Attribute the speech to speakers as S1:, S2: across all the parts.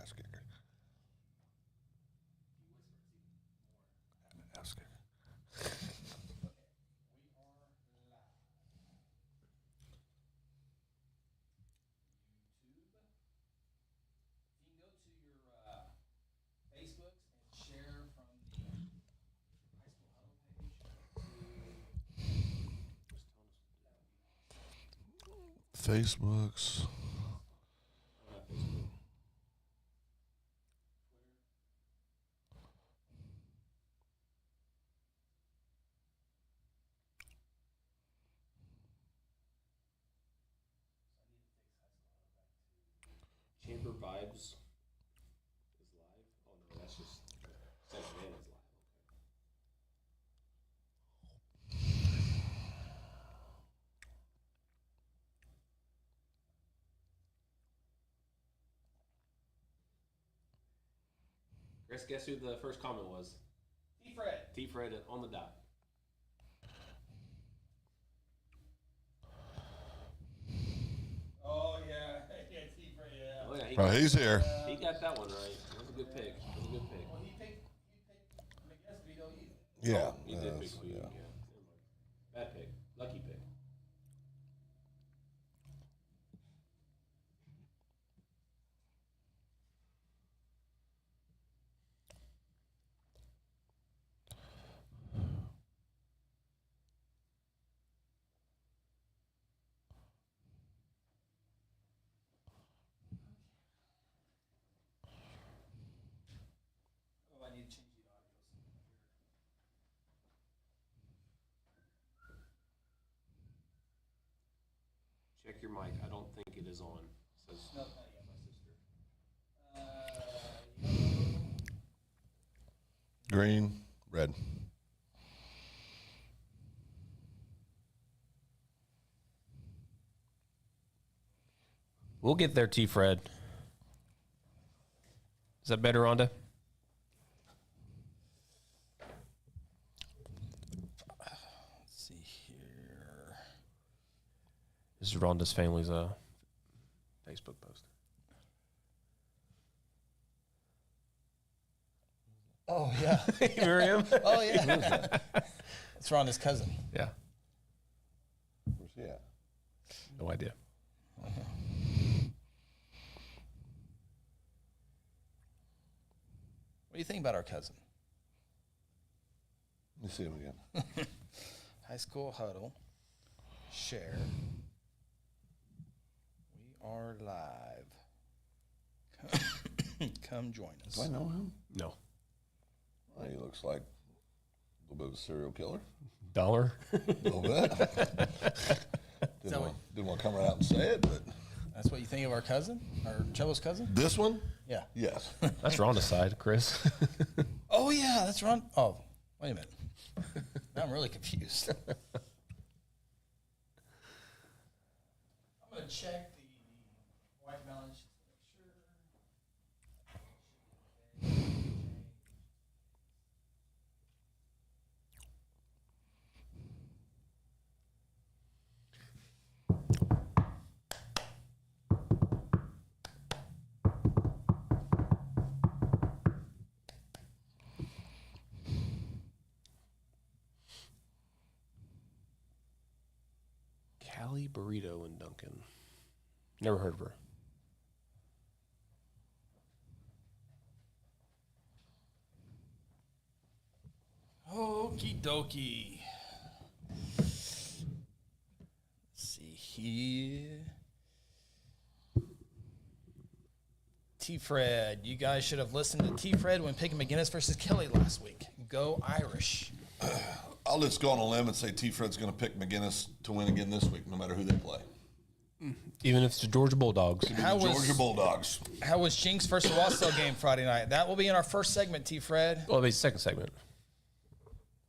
S1: ass kicker. Ass kicker.
S2: Facebooks and share from the High School Huddle page to
S1: Facebooks.
S3: Chamber Vibes is live. Oh no, that's just St. Man is live. Okay. Chris, guess who the first comment was?
S2: T-Fred.
S3: T-Fred on the dot.
S2: Oh, yeah. Yeah, T-Fred, yeah.
S3: Oh, yeah,
S1: Oh, he's here.
S3: He got that one right. That was a good pick. That was a good pick.
S2: Well, he picked McGinnis, but he don't use it.
S1: Yeah.
S3: He did pick Sweden.
S1: yeah.
S3: Yeah. Never mind. Bad pick. Lucky pick.
S2: Oh, I need to change the audio.
S3: Check your mic. I don't think it is on. It says
S2: No, not yet, my sister. Yellow.
S1: Green, red.
S3: we'll get there, T-Fred. Is that better, Rhonda?
S2: Let's see here.
S3: This is Rhonda's family's Facebook post.
S2: Oh, yeah.
S3: Miriam?
S2: Oh, yeah. It's Rhonda's cousin.
S3: Yeah.
S1: Where's he at?
S3: No idea.
S2: What do you think about our cousin?
S1: Let me see him again.
S2: High School Huddle. Share. We are live. Come join us.
S1: Do I know him?
S3: No.
S1: Well, he looks like a little bit of a serial killer.
S3: Dollar?
S1: A little bit. didn't want to come right out and say it, but
S2: That's what you think of our cousin? Our Cello's cousin?
S1: this one,
S2: Yeah.
S1: yes.
S3: That's Rhonda's side, Chris.
S2: Oh, yeah, that's Ron. Oh, wait a minute. Now I'm really confused. I'm going to check the white balance just to make sure.
S3: Callie Burrito in Duncan. Never heard of her.
S2: Okie dokie. Let's see here. T-Fred. You guys should have listened to T-Fred when picking McGinnis versus Kelly last week. Go Irish.
S1: I'll just go on a limb and say T-Fred's going to pick McGinnis to win again this week, no matter who they play.
S3: Even if it's the Georgia Bulldogs.
S1: Georgia Bulldogs.
S2: How was Jinx versus Wausau game Friday night? That will be in our first segment, T-Fred.
S3: Well, it'll be second segment.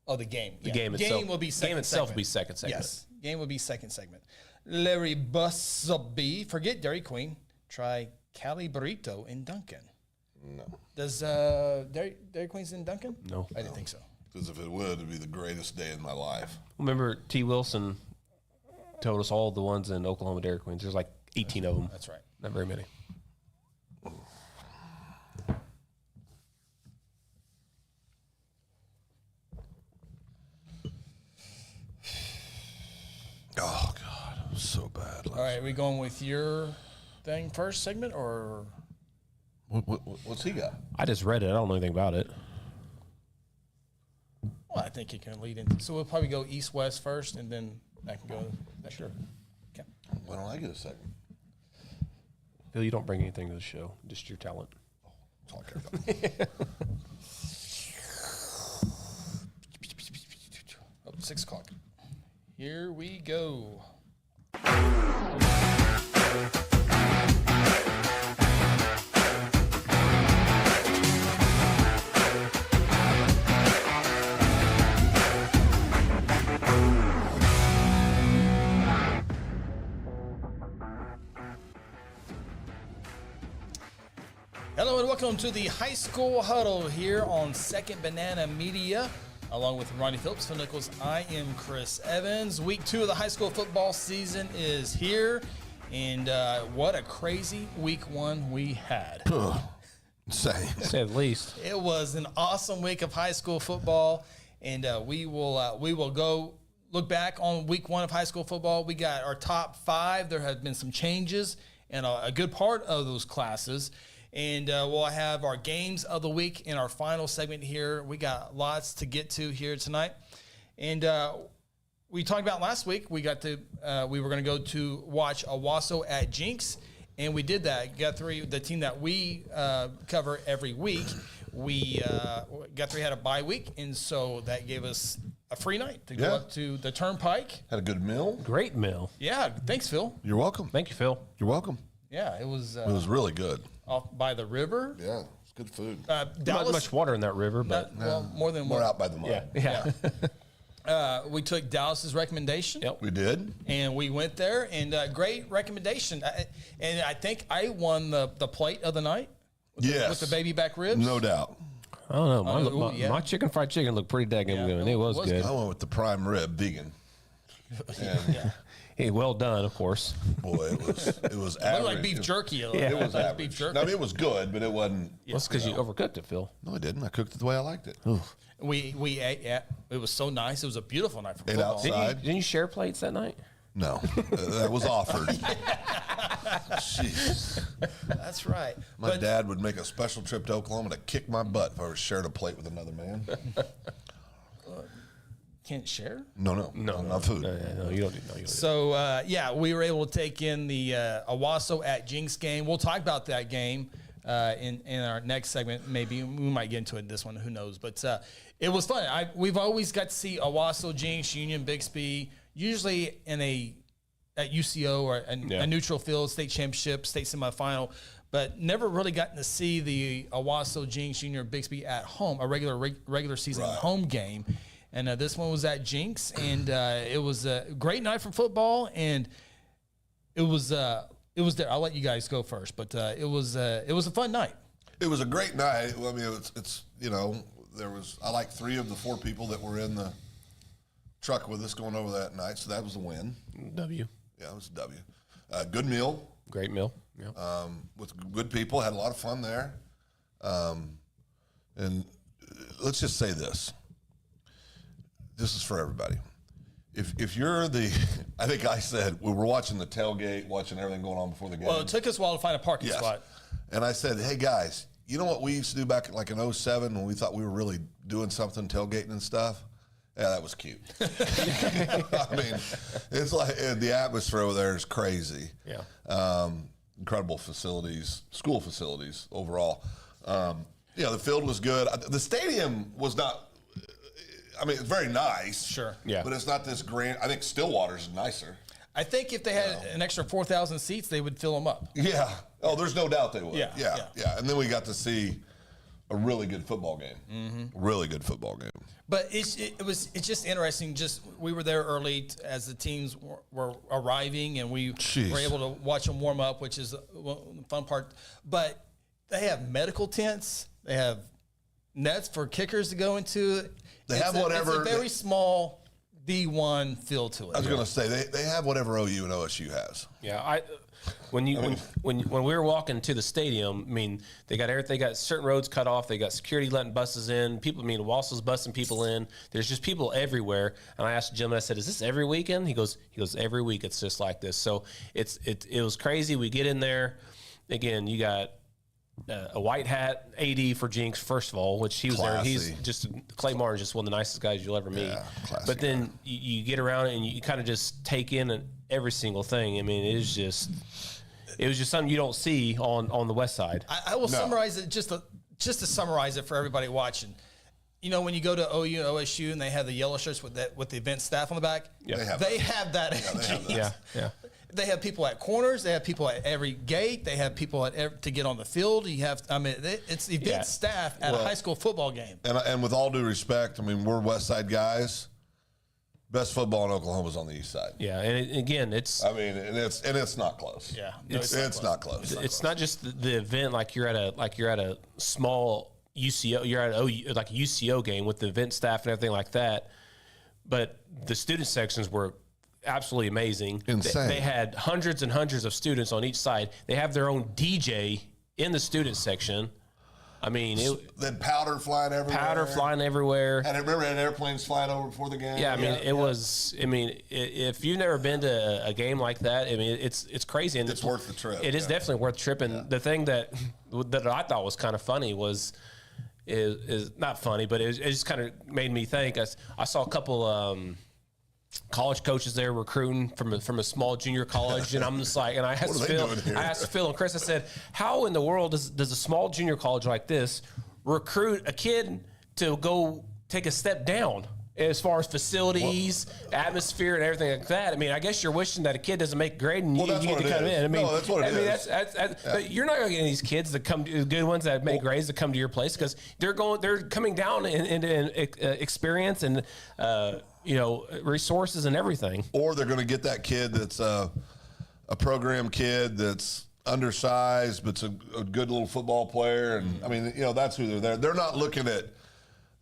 S2: Oh, the game.
S3: The game itself.
S2: Game will be second
S3: game itself
S2: segment.
S3: will be second segment.
S2: Yes, game will be second segment. Larry Busby. Forget Dairy Queen. Try Cali Burrito in Duncan.
S1: No.
S2: Does Dairy Queen's in Duncan?
S3: No.
S2: I didn't think so.
S1: Because if it would, it'd be the greatest day in my life.
S3: Remember T. Wilson told us all the ones in Oklahoma Dairy Queens. There's like 18 of them.
S2: That's right.
S3: Not very many.
S1: was so bad.
S2: All right, are we going with your thing first segment or?
S1: What's he got?
S4: I just read it. I don't know anything about it.
S2: Well, I think it can lead into. So we'll probably go east west first, and then I can go. Sure. Okay.
S1: Why don't I get a second?
S4: Phil, you don't bring anything to the show, just your talent.
S1: That's all I care about.
S2: Oh, 6 o'clock. Here we go. Hello and welcome to the High School Huddle here on Second Banana Media. Along with Ronnie Phillips, Phil Nichols, I am Chris Evans. Week 2 of the high school football season is here. And what a crazy week 1 we had.
S1: Insane.
S4: To say the least.
S2: It was an awesome week of high school football. And we will go look back on week 1 of high school football. We got our top 5. There have been some changes in a good part of those classes. And we'll have our games of the week in our final segment here. We got lots to get to here tonight. And we talked about last week, we were going to go to watch Owasso at Jinx. And we did that. Guthrie, the team that we cover every week, Guthrie had a bye week. And so that gave us a free night to go up to the Turnpike.
S1: Had a good meal.
S4: Great meal.
S2: Yeah. Thanks, Phil.
S1: You're welcome.
S4: Thank you, Phil.
S1: You're welcome.
S2: Yeah, it was
S1: It was really good.
S2: off by the river.
S1: Yeah, it's good food.
S4: Not
S2: Dallas,
S4: much water in that river, but
S2: well, more than
S1: We're
S2: one.
S1: out by the mud.
S4: yeah.
S2: We took Dallas's recommendation.
S4: Yep.
S1: We did.
S2: And we went there, and great recommendation. And I think I won the plate of the night
S1: Yes.
S2: with the baby back ribs.
S1: No doubt.
S4: I don't know.
S2: yeah.
S4: My fried chicken looked pretty daggum
S2: Yeah,
S4: good.
S2: it
S4: It was
S2: was
S4: good.
S1: I went with the prime rib, vegan. And
S4: Hey, well done, of course.
S1: boy, it was
S2: It
S1: average.
S2: looked like beef jerky.
S1: It was
S2: like
S1: average.
S2: beef jerky.
S1: I mean, it was good, but it wasn't.
S4: That's because you overcooked it, Phil.
S1: No, I didn't. I cooked it the way I liked it.
S2: We ate. Yeah, it was so nice. It was a beautiful night for
S1: Ate
S2: football.
S1: outside.
S4: Didn't you share plates that night?
S1: No, that was offered. Jeez.
S2: That's right.
S1: My dad would make a special trip to Oklahoma to kick my butt if I was sharing a plate with another man.
S2: Can't share.
S1: No, not food.
S4: No, you don't do. No, you don't.
S2: So we were able to take in the Owasso at Jinx game. We'll talk about that game in our next segment. Maybe we might get into it in this one. Who knows? But it was fun. We've always got to see Owasso, Jinx, Union, Bixby, usually at UCO or a neutral field, state championship, state semifinal, but never really gotten to see the Owasso, Jinx, Union, or Bixby at home, a regular season home game. And this one was at Jinx, and it was a great night for football, and it was there. I'll let you guys go first, but it was a fun night.
S1: It was a great night. I mean, it's there was I like 3 of the 4 people that were in the truck with us going over that night, so that was a win.
S4: W.
S1: Yeah, it was a W. Good meal.
S4: Great meal. Yeah.
S1: With good people. Had a lot of fun there. And let's just say this. This is for everybody. If you're I think I said, we were watching the tailgate, watching everything going on before the game.
S2: Well, it took us a while to find a parking spot.
S1: And I said, hey, guys, you know what we used to do back in 07 when we thought we were really doing something, tailgating and stuff? Yeah, that was cute. I mean, it's like the atmosphere over there is crazy.
S4: Yeah.
S1: Incredible facilities, school facilities overall. The field was good. The stadium was not. I mean, it's very nice.
S2: Sure.
S4: Yeah.
S1: But it's not this grand. I think Stillwater's nicer.
S2: I think if they had an extra 4,000 seats, they would fill them up.
S1: Yeah. Oh, there's no doubt they would.
S2: Yeah.
S1: And then we got to see a really good football game.
S2: Mm-hmm.
S1: Really good football game.
S2: But it's just interesting. We were there early as the teams were arriving, and we were able to watch them warm up, which is the fun part. But they have medical tents. They have nets for kickers to go into.
S1: They have whatever.
S2: It's a very small D1 feel to it.
S1: I was going to say they have whatever OU and OSU has.
S4: Yeah, when we were walking to the stadium, I mean, they got certain roads cut off. They got security letting buses in. People, I mean, Wausau's busing people in. There's just people everywhere. And I asked Jim, and I said, "Is this every weekend?" He goes, every week it's just like this. So it was crazy. We get in there, again. You got a white hat AD for Jinx, first of all, which he was there. He's just Clay Martin's just one of the nicest guys you'll ever meet.
S1: Yeah,
S4: but then you get around it and you kind of just take in every single thing. I mean, it was just something you don't see on the West Side.
S2: I will summarize it just to summarize it for everybody watching. You know, when you go to OU and OSU and they have the yellow shirts with the event staff on the back, they have that.
S4: Yeah.
S2: They have people at corners. They have people at every gate. They have people to get on the field. You have, I mean, it's event staff at a high school football game.
S1: And with all due respect, I mean, we're West Side guys. Best football in Oklahoma is on the East Side.
S4: Yeah, and again, it's.
S1: I mean, and it's not close.
S2: Yeah,
S1: it's not close.
S4: It's not just the event like you're at a small UCO. You're at like a UCO game with the event staff and everything like that. But the student sections were absolutely amazing.
S1: Insane.
S4: They had hundreds and hundreds of students on each side. They have their own DJ in the student section. I mean,
S1: then powder flying everywhere. And I remember had airplanes flying over before the game.
S4: Yeah, I mean, it was. I mean, if you've never been to a game like that, I mean, it's crazy, and
S1: it's worth the trip.
S4: It is definitely worth the trip. And the thing that I thought was kind of funny is not funny, but it just kind of made me think. I saw a couple college coaches there recruiting from a small junior college, and I'm just like, and I asked Phil and Chris, I said, how in the world does a small junior college like this recruit a kid to go take a step down as far as facilities, atmosphere, and everything like that? I mean, I guess you're wishing that a kid doesn't make grade and you get to come in. I mean,
S1: that's what it is.
S4: But you're not going to get these kids that come, the good ones that make grades, to come to your place, because they're coming down in experience and resources and everything.
S1: Or they're going to get that kid that's a program kid that's undersized but's a good little football player, and I mean, that's who they're there. They're not looking at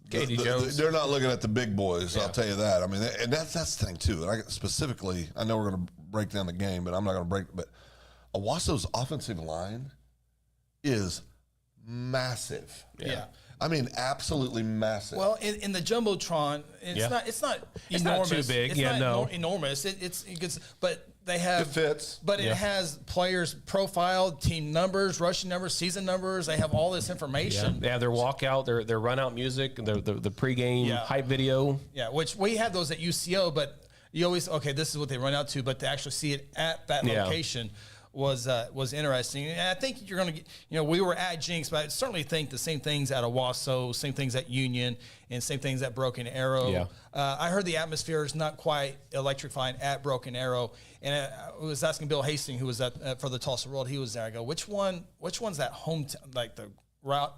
S4: Katie Jones.
S1: They're not looking at the big boys. Yeah. I'll tell you that. I mean, and that's the thing too. And I know we're going to break down the game, but I'm not going to break. But Owasso's offensive line is massive.
S2: Yeah.
S1: I mean, absolutely massive.
S2: Well, in the jumbotron, it's not enormous.
S4: Not too big.
S2: It's not enormous. It's but they have
S1: it fits.
S2: But it has players' profile, team numbers, rushing numbers, season numbers. They have all this information.
S4: Yeah, their walkout, their run out music, the pregame hype video.
S2: Yeah, which we have those at UCO, but you always this is what they run out to. But to actually see it at that location was interesting. And I think you're going to get, we were at Jinx, but I certainly think the same things at Owasso, same things at Union, and same things at Broken Arrow. Yeah. I heard the atmosphere is not quite electrifying at Broken Arrow. And I was asking Bill Hastings, who was at for the Tulsa World. He was there. I go, which one's that home, like the route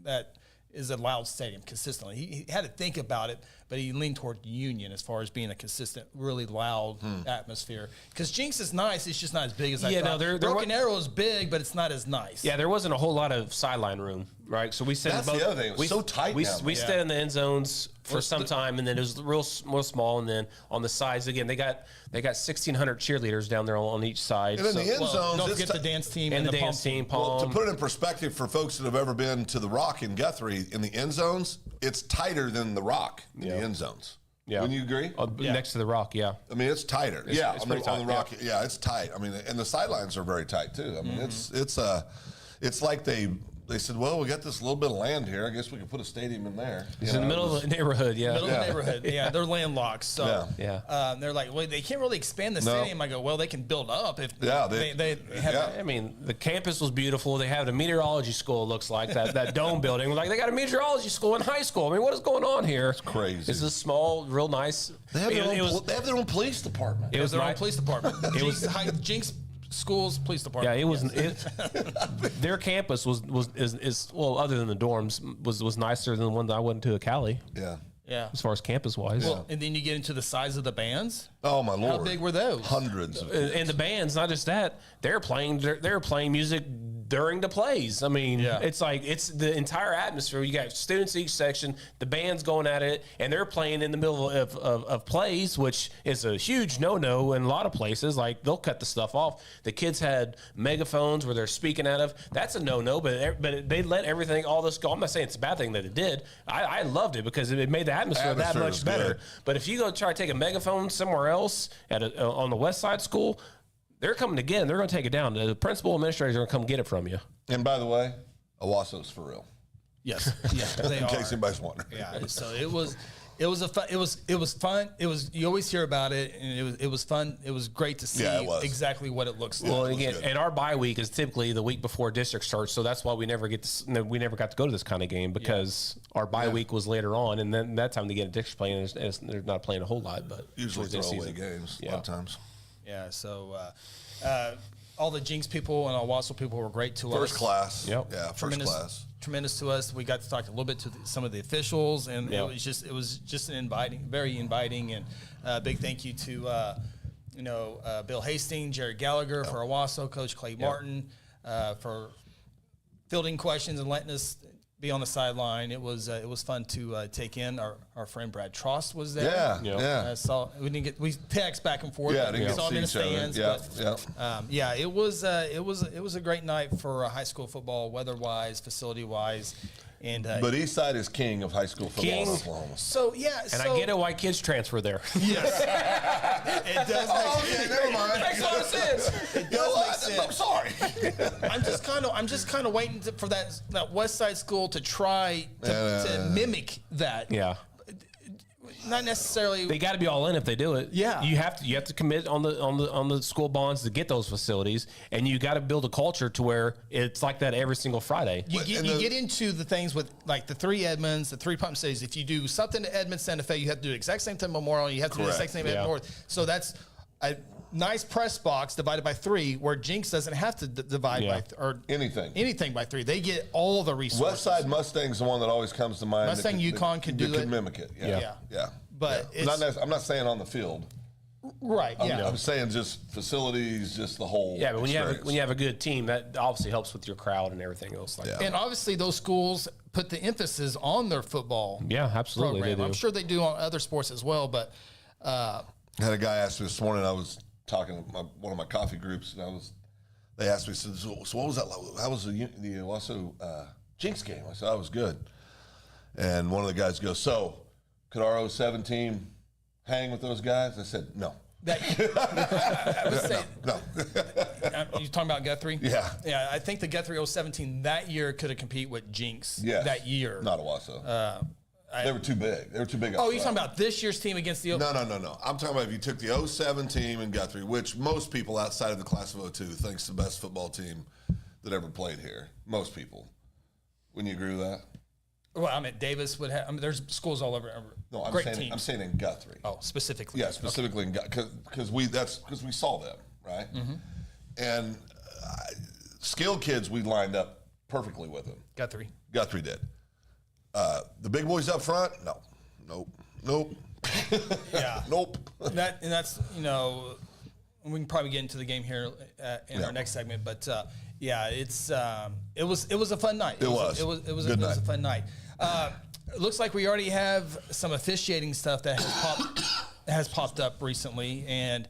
S2: that is a loud stadium consistently? He had to think about it, but he leaned toward Union as far as being a consistent, really loud atmosphere. Because Jinx is nice, it's just not as big as I thought. Broken Arrow is big, but it's not as nice.
S4: Yeah, there wasn't a whole lot of sideline room, right? So we said
S1: that's the other thing. It was so tight.
S4: We stayed in the end zones for some time, and then it was real small. And then on the sides, again, they got 1,600 cheerleaders down there on each side.
S1: And in the end zones,
S2: don't forget the dance team
S4: and the dance team.
S1: Well, to put it in perspective for folks that have ever been to the Rock in Guthrie, in the end zones, it's tighter than the Rock in the end zones. Yeah. Wouldn't you agree?
S4: Next to the Rock, yeah.
S1: I mean, it's tighter.
S4: It's pretty tight,
S1: on the Rock. Yeah, it's tight. I mean, and the sidelines are very tight too. I mean, it's like they said, well, we got this little bit of land here. I guess we could put a stadium in there.
S4: It's in the middle of the neighborhood,
S2: Middle of the neighborhood, they're landlocked. So they're like, well, they can't really expand the stadium. I go, well, they can build up if they have.
S4: I mean, the campus was beautiful. They have a meteorology school, it looks like, that dome building. Like, they got a meteorology school in high school. I mean, what is going on here?
S1: It's crazy.
S4: It's a small, real nice.
S1: They have their own police department.
S2: It was their own police department. Jinx Schools Police Department.
S4: Yeah, it was. Their campus was other than the dorms, was nicer than the one that I went to at Cali.
S2: Yeah.
S4: As far as campus wise.
S2: Well, and then you get into the size of the bands.
S1: Oh my Lord!
S2: How big were those?
S1: Hundreds.
S4: And the bands, not just that, they're playing music during the plays. I mean,
S2: Yeah.
S4: it's like it's the entire atmosphere. You got students each section, the band's going at it, and they're playing in the middle of plays, which is a huge no-no in a lot of places. Like, they'll cut the stuff off. The kids had megaphones where they're speaking out of. That's a no-no, but they let everything, all this go. I'm not saying it's a bad thing that it did. I loved it because it made the atmosphere that
S1: Atmosphere
S4: much
S1: was
S4: better.
S1: good.
S4: But if you go try to take a megaphone somewhere else on the West Side School, they're coming to get it. They're going to take it down. The principal administrators are going to come get it from you.
S1: And by the way, Owasso's for real.
S2: Yes, yeah, they
S1: In
S2: are.
S1: case anybody's wondering.
S2: Yeah, so it was fun. You always hear about it, and it was fun. It was great to see
S1: Yeah, it was.
S2: exactly what it looks like.
S4: Well,
S1: it was
S4: again,
S1: good.
S4: and our bye week is typically the week before district starts, so that's why we never got to go to this kind of game because our bye week was later on, and then that time they get a district playing, and they're not playing a whole lot, but
S1: Usually
S4: towards the end of the
S1: throwaway
S4: season.
S1: games a
S4: Yeah.
S1: lot of times.
S2: Yeah, so all the Jinx people and Owasso people were great to us.
S1: First class.
S4: Yep.
S1: Yeah, first
S2: Tremendous,
S1: class.
S2: tremendous to us. We got to talk a little bit to some of the officials, and
S4: Yep.
S2: it was just an very inviting, and big thank you to Bill Hastings, Jared Gallagher for Owasso, Coach Clay Martin for fielding questions and letting us be on the sideline. It was fun to take in. Our friend Brad Trost was there.
S1: Yeah,
S4: Yeah.
S1: yeah.
S2: We text back and forth.
S1: Yeah,
S2: but
S1: didn't
S2: we
S1: get
S2: saw
S1: to
S2: him in
S1: see
S2: the
S1: each other.
S2: stands.
S1: Yeah,
S2: but, it was a great night for high school football, weather-wise, facility-wise, and
S1: But East Side is king of high school football
S4: King.
S1: in Oklahoma.
S2: so yeah.
S4: And I get it why kids transfer there.
S2: Yes, it does.
S1: Okay, never mind.
S4: Makes a lot of sense.
S2: It
S1: You know
S2: does
S1: what?
S2: make sense.
S1: I'm sorry.
S2: I'm just kind of waiting for that West Side School to try to mimic that.
S4: Yeah.
S2: Not necessarily.
S4: They got to be all in if they do it.
S2: Yeah.
S4: you have to commit on the school bonds to get those facilities, and you got to build a culture to where it's like that every single Friday.
S2: You
S1: And the-
S2: get into the things with like the three Edmonds, the three pump cities. If you do something to Edmond, Santa Fe, you have to do the exact same thing Memorial. You have to do the
S1: Correct.
S2: exact same
S4: Yeah.
S2: at North. So that's a nice press box divided by three, where Jinx doesn't have to divide
S4: Yeah.
S2: or
S1: Anything
S2: by three. They get all the resources.
S1: West Side Mustang's the one that always comes to mind.
S2: Mustang Yukon can do
S1: that
S2: it.
S1: mimic it.
S2: Yeah.
S1: Yeah.
S2: But
S1: Yeah.
S2: it's-
S1: I'm not saying on the field.
S2: right. Yeah.
S1: I'm saying just facilities, just the whole.
S4: Yeah, but when
S1: experience.
S4: you have a good team, that obviously helps with your crowd and everything else. Like
S1: Yeah.
S4: that.
S2: And obviously, those schools put the emphasis on their football
S4: Yeah, absolutely,
S2: program.
S4: they do.
S2: I'm sure they do on other sports as well, but
S1: I had a guy ask me this morning. I was talking to one of my coffee groups, and they asked me, so what was that like? How was the also Jinx game? I said, I was good. And one of the guys goes, so could our 07 team hang with those guys? I said, no.
S2: I was saying,
S1: No.
S2: you talking about Guthrie?
S1: Yeah.
S2: Yeah, I think the Guthrie 017 that year could have competed with Jinx
S1: Yes.
S2: that year.
S1: Not Owasso. They were too big. They were too big.
S2: Oh,
S1: up
S2: you're
S1: front.
S2: talking about this year's team against the...
S1: No. I'm talking about if you took the 07 team in Guthrie, which most people outside of the class of 02 thinks the best football team that ever played here. Most people. Wouldn't you agree with that?
S2: Well, I mean, Davis would have... I mean, there's schools all over.
S1: No, I'm
S2: great
S1: saying
S2: teams.
S1: I'm saying in Guthrie.
S2: Oh, specifically.
S1: Yeah, specifically in because we saw them, right?
S2: Mm-hmm.
S1: And skilled kids, we lined up perfectly with them.
S2: Guthrie.
S1: Guthrie did. The big boys up front, nope.
S2: Yeah.
S1: Nope.
S2: That's, we can probably get into the game here in our next segment, but yeah, it was a fun night.
S1: It was
S2: a
S1: night.
S2: fun night. It looks like we already have some officiating stuff that has popped up recently, and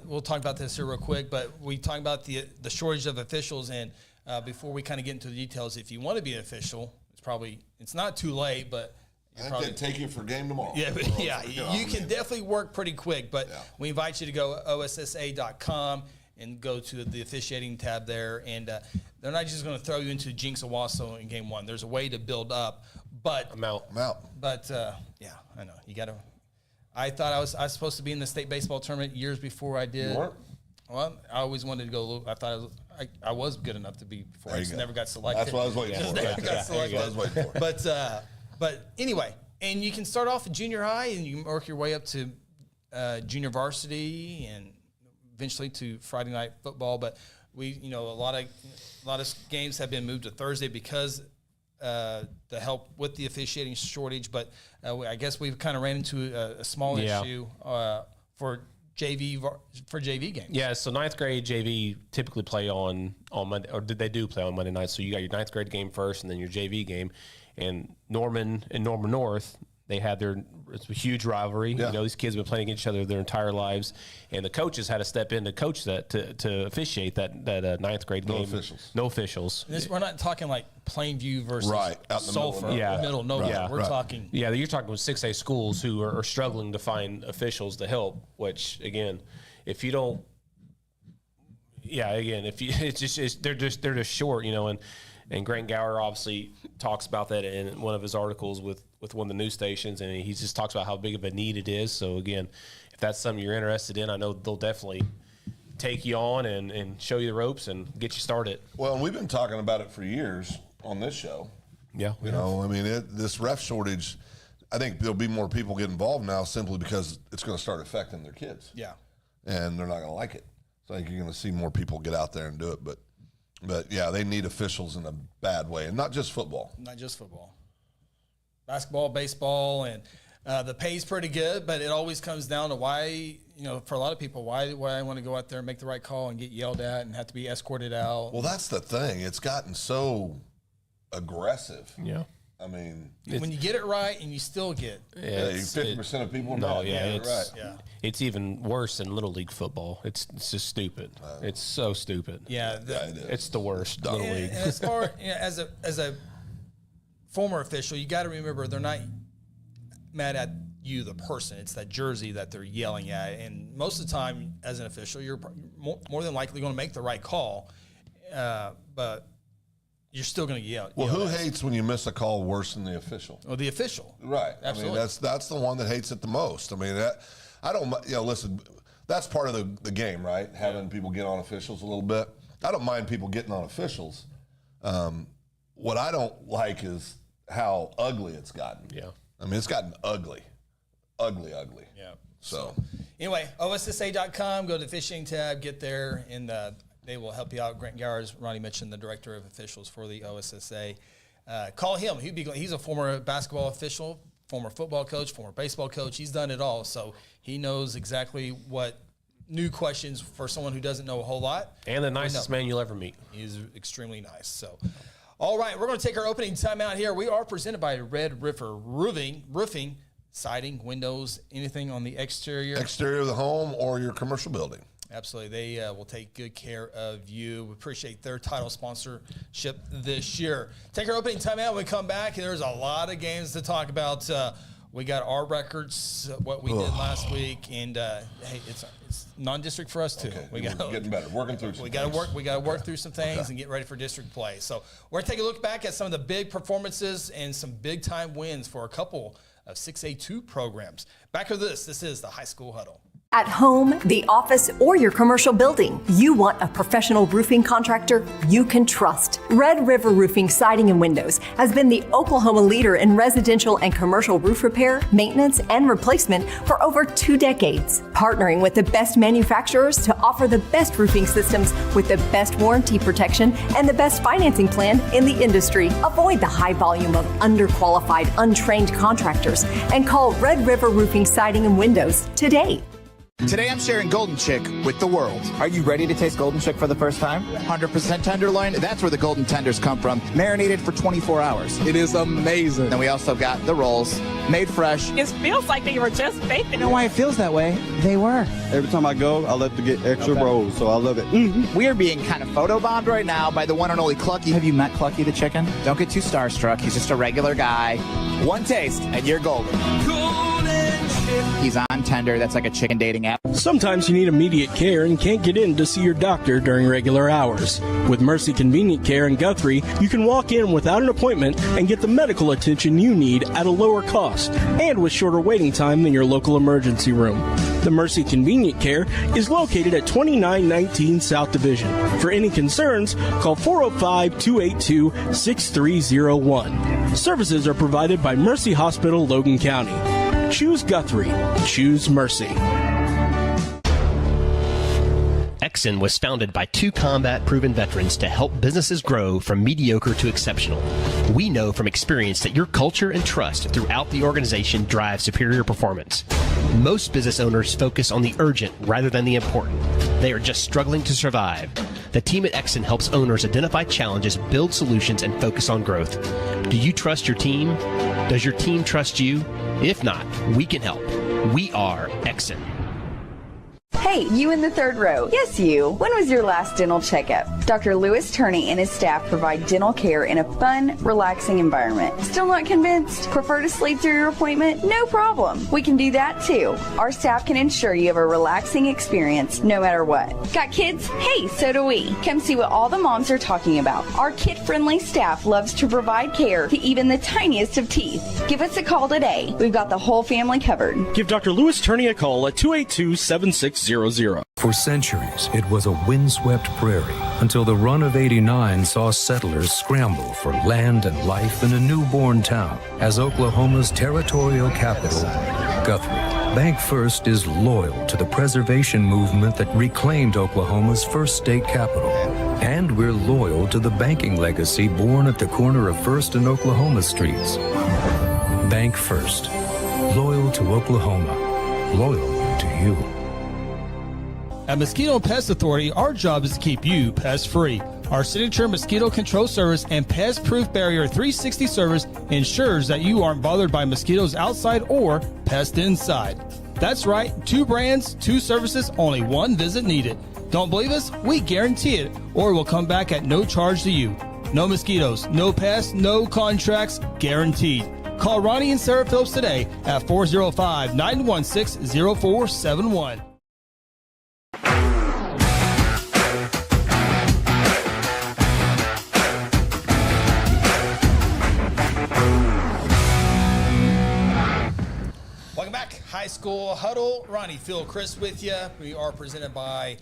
S2: we'll talk about this here real quick. But we talk about the shortage of officials, and before we kind of get into the details, if you want to be an official, it's not too late, but
S1: I think they'd take you for game tomorrow.
S2: yeah, but yeah, you can definitely work pretty quick, but
S1: Yeah.
S2: we invite you to go OSSA.com and go to the officiating tab there, and they're not just going to throw you into Jinx Owasso in game one. There's a way to build up, but
S4: I'm out.
S2: But yeah, I know you got to. I thought I was supposed to be in the state baseball tournament years before I did.
S1: You weren't?
S2: Well, I always wanted to go. I thought I was good enough to be before. I just never got selected.
S1: That's what I was waiting for.
S2: Never
S1: Right
S2: got
S1: there.
S2: selected.
S1: That's what I was waiting for.
S2: But anyway, and you can start off at junior high, and you can work your way up to junior varsity, and eventually to Friday night football. But a lot of games have been moved to Thursday because the help with the officiating shortage. But I guess we've kind of ran into a small
S4: Yeah.
S2: issue for JV games.
S4: Yeah, so ninth grade JV typically play on Monday, or they do play on Monday nights. So you got your ninth grade game first, and then your JV game. And Norman and Norman North, they had it's a huge rivalry.
S1: Yeah.
S4: You know, these kids have been playing against each other their entire lives, and the coaches had to step in to coach that to officiate that ninth grade game. No officials.
S2: We're not talking like Plainview versus
S1: Out in the
S2: Sulphur,
S4: middle,
S2: nowhere.
S4: Yeah.
S2: We're talking.
S4: Yeah, you're talking with 6A schools who are struggling to find officials to help. Which again, if you don't, they're just short, you know. And Grant Gower obviously talks about that in one of his articles with one of the news stations, and he just talks about how big of a need it is. So again, if that's something you're interested in, I know they'll definitely take you on and show you the ropes and get you started.
S1: Well, and we've been talking about it for years on this show.
S4: Yeah.
S1: You know, I mean, this ref shortage, I think there'll be more people get involved now simply because it's going to start affecting their kids.
S2: Yeah.
S1: And they're not going to like it. So I think you're going to see more people get out there and do it. But yeah, they need officials in a bad way, and not just football.
S2: Not just football. Basketball, baseball, and the pay's pretty good, but it always comes down to why, you know, for a lot of people, why I want to go out there and make the right call and get yelled at and have to be escorted out.
S1: Well, that's the thing. It's gotten so aggressive.
S4: Yeah.
S1: I mean,
S2: when you get it right and you still get
S1: 50% of people
S4: get
S1: it right.
S2: Yeah.
S4: It's even worse than Little League football. It's just stupid. It's so stupid.
S2: Yeah.
S4: It's the worst. Little League.
S2: And as far as a former official, you got to remember they're not mad at you, the person. It's that jersey that they're yelling at. And most of the time, as an official, you're more than likely going to make the right call, but you're still going to yell.
S1: Well, who hates when you miss a call worse than the official?
S2: Well, the official.
S1: Right.
S2: Absolutely.
S1: I mean, that's the one that hates it the most. I mean, I don't, you know, listen, that's part of the game, right? Having people get on officials a little bit. I don't mind people getting on officials. What I don't like is how ugly it's gotten.
S4: Yeah.
S1: I mean, it's gotten ugly. Ugly.
S2: Yeah.
S1: So
S2: anyway, OSSA.com, go to the fishing tab, get there, and they will help you out. Grant Gower, as Ronnie mentioned, the director of officials for the OSSA. Call him. He's a former basketball official, former football coach, former baseball coach. He's done it all, so he knows exactly what new questions for someone who doesn't know a whole lot.
S4: And the nicest man you'll ever meet.
S2: He's extremely nice. So, all right, we're going to take our opening timeout here. We are presented by Red River Roofing, siding, windows, anything on the exterior.
S1: exterior of the home or your commercial building.
S2: Absolutely. They will take good care of you. We appreciate their title sponsorship this year. Take our opening timeout. When we come back, there's a lot of games to talk about. We got our records, what we did last week, and hey, it's non-district for us too.
S1: Okay.
S2: We got
S1: getting better, working through some
S2: we got to work through some things and get ready for district play. So we're going to take a look back at some of the big performances and some big-time wins for a couple of 6A2 programs. Back to this. This is the High School Huddle.
S5: At home, the office, or your commercial building, you want a professional roofing contractor you can trust. Red River Roofing Siding and Windows has been the Oklahoma leader in residential and commercial roof repair, maintenance, and replacement for over 2 decades. Partnering with the best manufacturers to offer the best roofing systems with the best warranty protection and the best financing plan in the industry. Avoid the high volume of underqualified, untrained contractors and call Red River Roofing Siding and Windows today.
S6: Today I'm sharing Golden Chick with the world.
S7: Are you ready to taste Golden Chick for the first time?
S6: 100% tenderloin, that's where the golden tenders come from. Marinated for 24 hours.
S7: It is amazing.
S6: Then we also got the rolls, made fresh.
S8: It feels like they were just baked.
S6: You know why it feels that way? They were.
S7: Every time I go, I love to get extra rolls, so I love it.
S6: We are being kind of photobombed right now by the one and only Clucky. Have you met Clucky the chicken? Don't get too starstruck. He's just a regular guy. One taste and you're golden. He's on Tender. That's like a chicken dating app.
S9: Sometimes you need immediate care and can't get in to see your doctor during regular hours. With Mercy Convenient Care in Guthrie, you can walk in without an appointment and get the medical attention you need at a lower cost and with shorter waiting time than your local emergency room. The Mercy Convenient Care is located at 2919 South Division. For any concerns, call 405-282-6301. Services are provided by Mercy Hospital, Logan County. Choose Guthrie. Choose Mercy.
S10: Exxon was founded by 2 combat-proven veterans to help businesses grow from mediocre to exceptional. We know from experience that your culture and trust throughout the organization drive superior performance. Most business owners focus on the urgent rather than the important. They are just struggling to survive. The team at Exxon helps owners identify challenges, build solutions, and focus on growth. Do you trust your team? Does your team trust you? If not, we can help. We are Exxon.
S11: Hey, you in the third row. Yes, you. When was your last dental checkup? Dr. Louis Turney and his staff provide dental care in a fun, relaxing environment. Still not convinced? Prefer to sleep through your appointment? No problem. We can do that too. Our staff can ensure you have a relaxing experience no matter what. Got kids? Hey, so do we. Come see what all the moms are talking about. Our kid-friendly staff loves to provide care to even the tiniest of teeth. Give us a call today. We've got the whole family covered.
S9: Give Dr. Louis Turney a call at 282-7600.
S12: For centuries, it was a windswept prairie until the run of '89 saw settlers scramble for land and life in a newborn town as Oklahoma's territorial capital, Guthrie. Bank First is loyal to the preservation movement that reclaimed Oklahoma's first state capital. And we're loyal to the banking legacy born at the corner of First and Oklahoma streets. Bank First. Loyal to Oklahoma. Loyal to you.
S2: At Mosquito and Pest Authority, our job is to keep you pest-free. Our signature mosquito control service and pest-proof barrier 360 service ensures that you aren't bothered by mosquitoes outside or pests inside. That's right, 2 brands, 2 services, only 1 visit needed. Don't believe us? We guarantee it, or we'll come back at no charge to you. No mosquitoes, no pests, no contracts, guaranteed. Call Ronnie and Sarah Phillips today at 405-916-0471. Welcome back. High School Huddle. Ronnie, Phil, Chris with you. We are presented by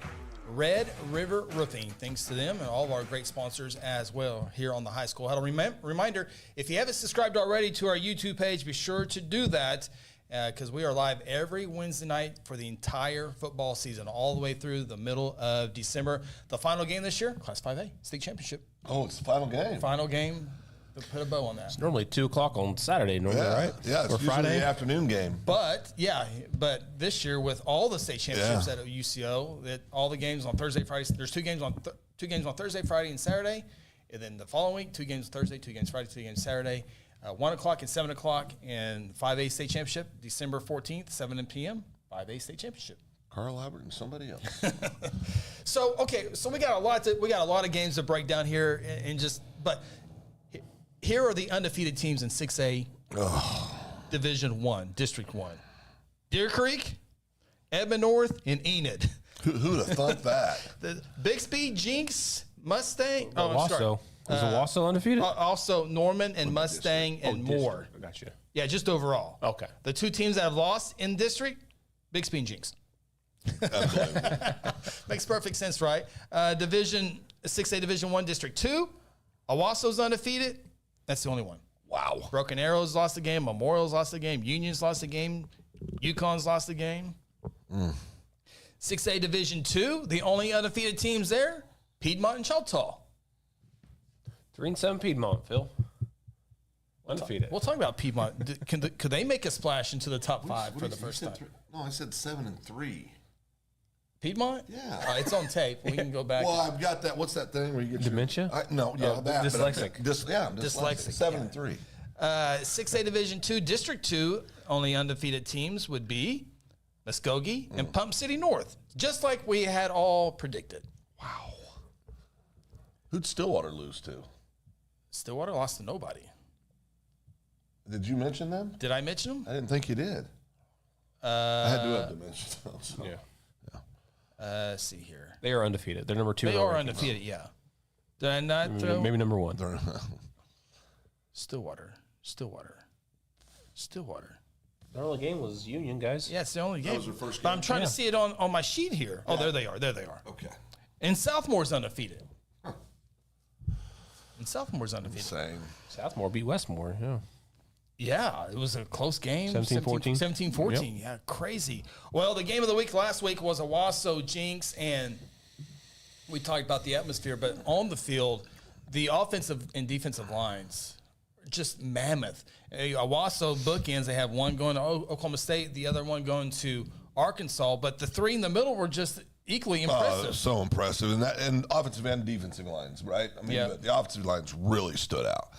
S2: Red River Roofing. Thanks to them and all of our great sponsors as well here on the High School Huddle. Reminder, if you haven't subscribed already to our YouTube page, be sure to do that because we are live every Wednesday night for the entire football season, all the way through the middle of December. The final game this year, Class 5A, state championship.
S1: Oh, it's the final game.
S2: Final game. Put a bow on that.
S4: It's normally 2 o'clock on Saturday, right?
S1: Yeah, it's
S4: or
S1: usually
S4: Friday.
S1: the afternoon game.
S2: But this year with all the state championships at UCO, that all the games on Thursday, Friday. There's 2 games on Thursday, Friday, and Saturday, and then the following week 2 games Thursday, 2 games Friday, 2 games Saturday, 1 o'clock and 7 o'clock, and 5A state championship December 14th, 7 p.m. 5A state championship.
S1: Carl Albert and somebody else.
S2: So we got a lot of games to break down here, but. Here are the undefeated teams in 6A Division 1, District 1. Deer Creek, Edmond North, and Enid.
S1: Who'd have thought that?
S2: The Bixby, Jinx, Mustang.
S4: Wasso. Is Wasso undefeated?
S2: Also Norman and Mustang and Moore.
S4: Gotcha.
S2: Yeah, just overall.
S4: Okay.
S2: The 2 teams that have lost in District, Bixby and Jinx. Makes perfect sense, right? 6A Division 1, District 2, Owasso's undefeated. That's the only one.
S1: Wow.
S2: Broken Arrows lost the game. Memorial's lost the game. Union's lost the game. UConn's lost the game. 6A Division 2, the only undefeated teams there, Piedmont and Choctaw.
S4: 3-7 Piedmont, Phil. Undefeated.
S2: We'll talk about Piedmont. Could they make a splash into the top 5 for the first time?
S1: No, I said 7-3.
S2: Piedmont?
S1: Yeah.
S2: It's on tape. We can go back.
S1: Well, I've got that. What's that thing where you get
S4: dementia?
S1: That.
S4: Dyslexic.
S1: I'm dyslexic. 7-3.
S2: 6A Division 2, District 2, only undefeated teams would be Muskogee and Pump City North, just like we had all predicted.
S1: Wow. Who'd Stillwater lose to?
S2: Stillwater lost to nobody.
S1: Did you mention them?
S2: Did I mention them?
S1: I didn't think you did. I had to have to mention them. So.
S4: Yeah.
S2: Let's see here.
S4: They are undefeated. They're number 2.
S2: They are undefeated, yeah. Did I not throw?
S4: Maybe number 1.
S2: Stillwater.
S4: The only game was Union, guys.
S2: Yeah, it's the only game.
S1: That was their first game.
S2: But I'm trying to see it on my sheet here. Oh, there they are.
S1: Okay.
S2: And Southmore's undefeated.
S1: Same.
S4: Southmore beat Westmore, yeah.
S2: Yeah, it was a close game.
S4: 17-14.
S2: 17-14, yeah, crazy. Well, the game of the week last week was Owasso, Jinx, and we talked about the atmosphere, but on the field, the offensive and defensive lines are just mammoth. Owasso bookends, they have one going to Oklahoma State, the other one going to Arkansas, but the three in the middle were just equally impressive.
S1: So impressive. And offensive and defensive lines, right? I mean, the offensive lines really stood out.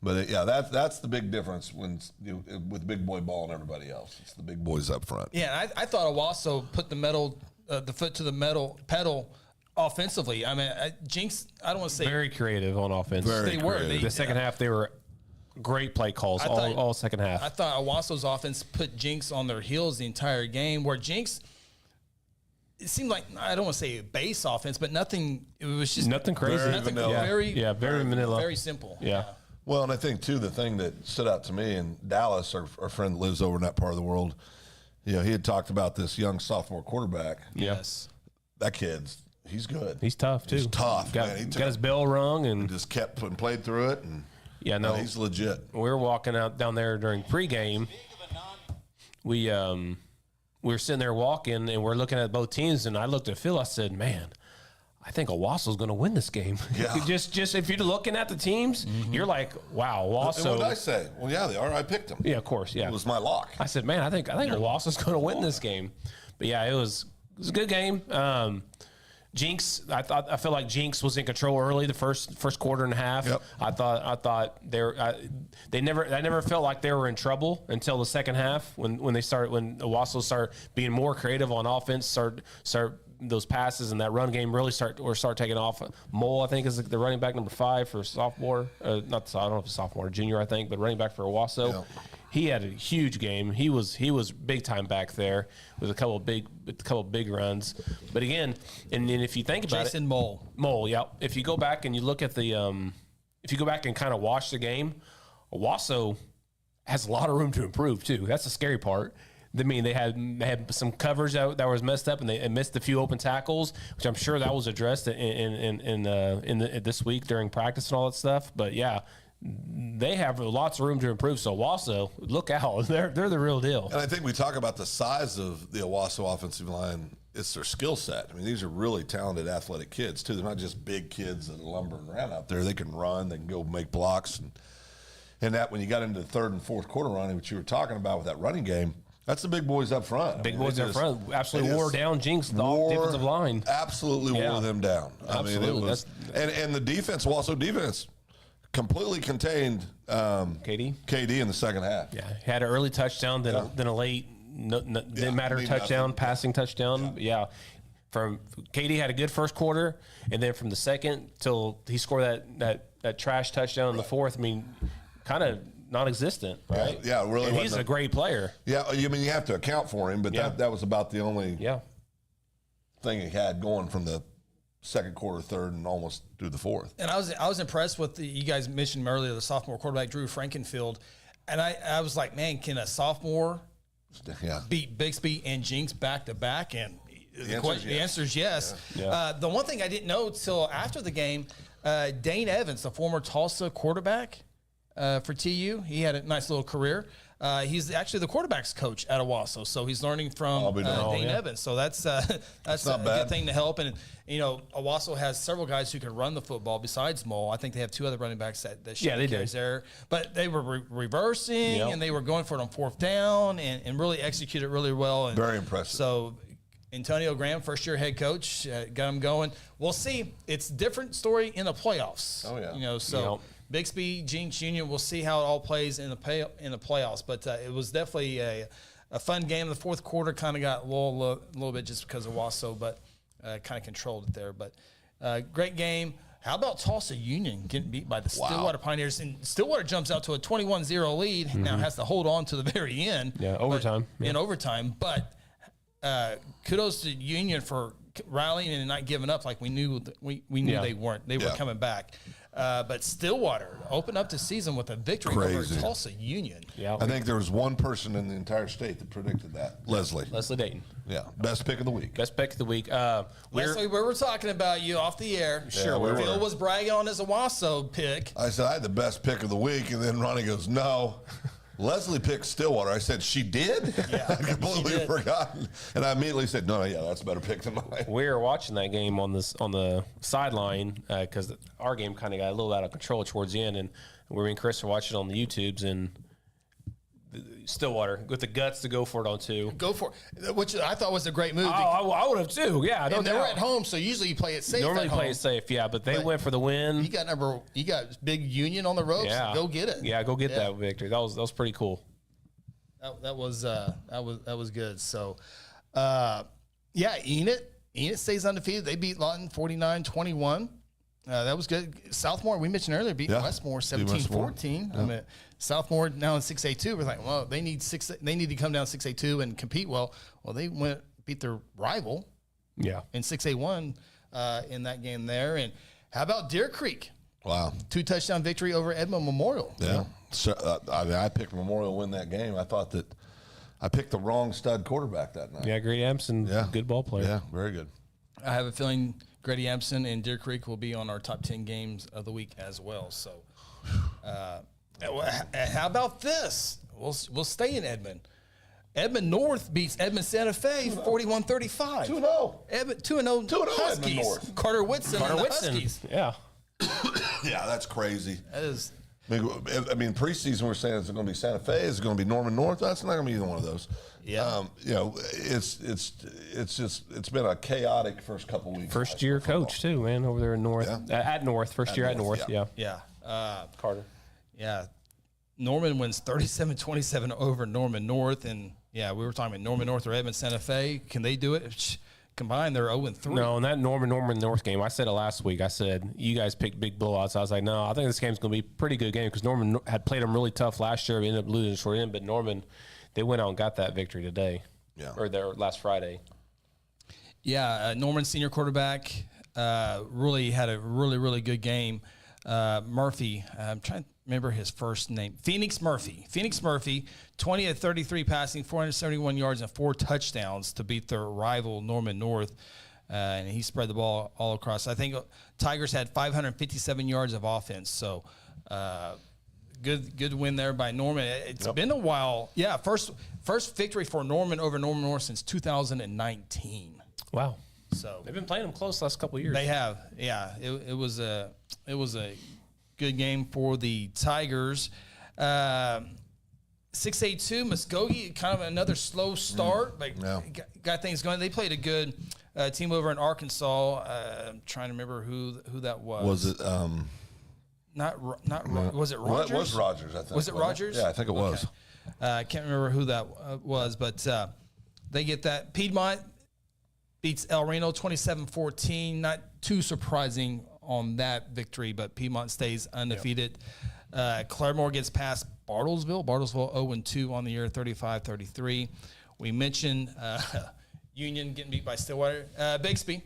S1: But, that's the big difference with big boy ball and everybody else. It's the big boys up front.
S2: Yeah, I thought Owasso put the foot to the metal pedal offensively. I mean, Jinx, I don't want to say.
S4: Very creative on offense.
S2: They were.
S4: The second half, they were great play calls all second half.
S2: I thought Owasso's offense put Jinx on their heels the entire game, where Jinx, it seemed like, I don't want to say a base offense, but nothing, it was just.
S4: Nothing crazy.
S1: Very vanilla.
S4: Very vanilla.
S2: Very simple.
S4: Yeah.
S1: Well, and I think, too, the thing that stood out to me in Dallas, our friend that lives over in that part of the world, he had talked about this young sophomore quarterback.
S4: Yes.
S1: That kid's, he's good.
S4: He's tough, too.
S1: He's tough,
S4: man.
S1: He
S4: got his bell rung and
S1: just kept and played through it. And he's legit.
S4: We were walking out down there during pregame. We were sitting there walking, and we're looking at both teams, and I looked at Phil. I said, man, I think Owasso's going to win this game.
S1: Yeah.
S4: just if you're looking at the teams, you're like, wow, Owasso.
S1: And what did I say? Well, yeah, they are. I picked them.
S4: Yeah, of course. Yeah,
S1: it was my lock.
S4: I said, man, I think Owasso's going to win this game. But yeah, it was a good game. Jinx, I feel like Jinx was in control early the first quarter and a half.
S1: Yep.
S4: I thought I never felt like they were in trouble until the second half when Owasso started being more creative on offense, start those passes and that run game really start taking off. Mole, I think, is the running back number 5 for sophomore. I don't know if it's sophomore, junior, I think, but running back for Owasso. Yeah. He had a huge game. He was big time back there with a couple of big runs. But again, and if you think about
S2: Jason
S4: it,
S2: Mole,
S4: yeah. If you go back and you look at if you go back and kind of watch the game, Owasso has a lot of room to improve too. That's the scary part. I mean, they had some coverage that was messed up, and they missed a few open tackles, which I'm sure that was addressed in this week during practice and all that stuff. But yeah, they have lots of room to improve. So Owasso, look out, they're the real deal.
S1: And I think we talk about the size of the Owasso offensive line. It's their skill set. I mean, these are really talented, athletic kids too. They're not just big kids that are lumbering around out there. They can run, they can go make blocks, and that when you got into the third and fourth quarter, Ronnie, what you were talking about with that running game. That's the big boys up front.
S4: Big boys up front absolutely wore down Jinx, the defensive line.
S1: Absolutely wore them down.
S4: Absolutely.
S1: I mean, it was, and the defense, Owasso defense, completely contained KD in the second half.
S4: Yeah, he had an early touchdown, then a late, didn't matter touchdown, passing touchdown. Yeah. From KD had a good first quarter, and then from the second till he scored that trash touchdown in the fourth. I mean, kind of non-existent, right?
S1: Yeah, really.
S4: And he's a great player.
S1: Yeah, I mean, you have to account for him, but that was about the only thing he had going from the second quarter, third, and almost through the fourth.
S2: And I was impressed with you guys mentioned him earlier, the sophomore quarterback Drew Frankenfield, and I was like, man, can a sophomore beat Bixby and Jinx back to back? And the answer is yes. Yeah. The one thing I didn't know till after the game, Dane Evans, the former Tulsa quarterback for TU, he had a nice little career. He's actually the quarterback's coach at Owasso, so he's learning from Dane Evans. So that's a good thing to help. And Owasso has several guys who can run the football besides Mole. I think they have 2 other running backs that
S4: they did
S2: there. But they were reversing and they were going for it on fourth down and really executed really well. And
S1: very impressive.
S2: So Antonio Graham, first-year head coach, got him going. We'll see. It's a different story in the playoffs.
S1: Oh yeah.
S2: Bixby, Jinx Jr., we'll see how it all plays in the playoffs. But it was definitely a fun game. The fourth quarter kind of got a little bit just because of Owasso, but kind of controlled it there. But great game. How about Tulsa Union getting beat by the Stillwater Pioneers? And Stillwater jumps out to a 21-0 lead. Mm-hmm. Now has to hold on to the very end.
S4: Yeah, overtime.
S2: In overtime. But kudos to Union for rallying and not giving up like we knew they weren't. They were coming back. But Stillwater opened up the season with a victory over Tulsa Union.
S4: Yeah,
S1: I think there was one person in the entire state that predicted that. Leslie
S4: Dayton.
S1: Yeah, best pick of the week.
S2: Leslie, we were talking about you off the air.
S1: Sure,
S2: Phil was bragging on his Owasso pick.
S1: I said I had the best pick of the week, and then Ronnie goes, "No, Leslie picked Stillwater. I said, she did?
S2: Yeah,
S1: I'd completely forgotten. And I immediately said, no, yeah, that's a better pick than mine.
S4: We were watching that game on the sideline because our game kind of got a little out of control towards the end, and me and Chris were watching it on the YouTubes, and Stillwater with the guts to go for it on 2.
S2: Go for it, which I thought was a great move.
S4: I would have too. Yeah,
S2: and they were at home, so usually you play it safe.
S4: Normally play it safe, yeah, but they went for the win.
S2: You got big Union on the ropes.
S4: Yeah,
S2: go get it.
S4: Yeah, go get that victory. That was pretty cool.
S2: That was good. So, Enid stays undefeated. They beat Lawton 49-21. That was good. Southmore, we mentioned earlier, beat Westmore 17-14. I mean, Southmore now in 6A2. We're like, well, they need to come down 6A2 and compete well. Well, they beat their rival.
S4: Yeah.
S2: In 6A1 in that game there. And how about Deer Creek?
S1: Wow.
S2: 2-touchdown victory over Edmond Memorial.
S1: Yeah. So, I picked Memorial to win that game. I thought that I picked the wrong stud quarterback that night.
S4: Yeah, Grady Ampson, good ball player.
S1: Yeah, very good.
S2: I have a feeling Grady Ampson and Deer Creek will be on our top 10 games of the week as well. So, how about this? We'll stay in Edmond. Edmond North beats Edmond Santa Fe 41-35.
S1: 2-0.
S2: Edmond 2-0 Huskies.
S1: Edmond North.
S2: Carter Whitson and the Huskies.
S4: Yeah.
S1: Yeah, that's crazy.
S2: That is.
S1: I mean, preseason we're saying it's going to be Santa Fe, it's going to be Norman North. That's not going to be either one of those.
S2: Yeah.
S1: It's been a chaotic first couple weeks.
S4: First year coach too, man, over there in North.
S1: Yeah.
S4: At North, first year at North. Yeah.
S2: Carter. Yeah. Norman wins 37-27 over Norman North, and we were talking about Norman North or Edmond Santa Fe. Can they do it? Combined, they're 0-3.
S4: No, in that Norman North game, I said it last week. I said, you guys picked big blowouts. I was like, no, I think this game's going to be a pretty good game because Norman had played them really tough last year. We ended up losing short end, but Norman, they went out and got that victory today.
S1: Yeah.
S4: Or their last Friday.
S2: Yeah, Norman senior quarterback really had a really good game. Murphy, I'm trying to remember his first name. Phoenix Murphy, 20-33 passing, 471 yards and 4 touchdowns to beat their rival Norman North. And he spread the ball all across. I think Tigers had 557 yards of offense. So good win there by Norman. It's been a while. Yeah, first victory for Norman over Norman North since 2019.
S4: Wow.
S2: So
S4: they've been playing them close the last couple of years.
S2: They have. Yeah, it was a good game for the Tigers. 6-8-2, Muskogee, kind of another slow start, but got things going. They played a good team over in Arkansas. I'm trying to remember who that was.
S1: Was it?
S2: Was it Rogers?
S1: Well, it was Rogers, I think.
S2: Was it Rogers?
S1: Yeah, I think it was.
S2: I can't remember who that was, but they get that. Piedmont beats El Reno 27-14. Not too surprising on that victory, but Piedmont stays undefeated. Claremore gets past Bartlesville. Bartlesville 0-2 on the year, 35-33. We mentioned Union getting beat by Stillwater. Bixby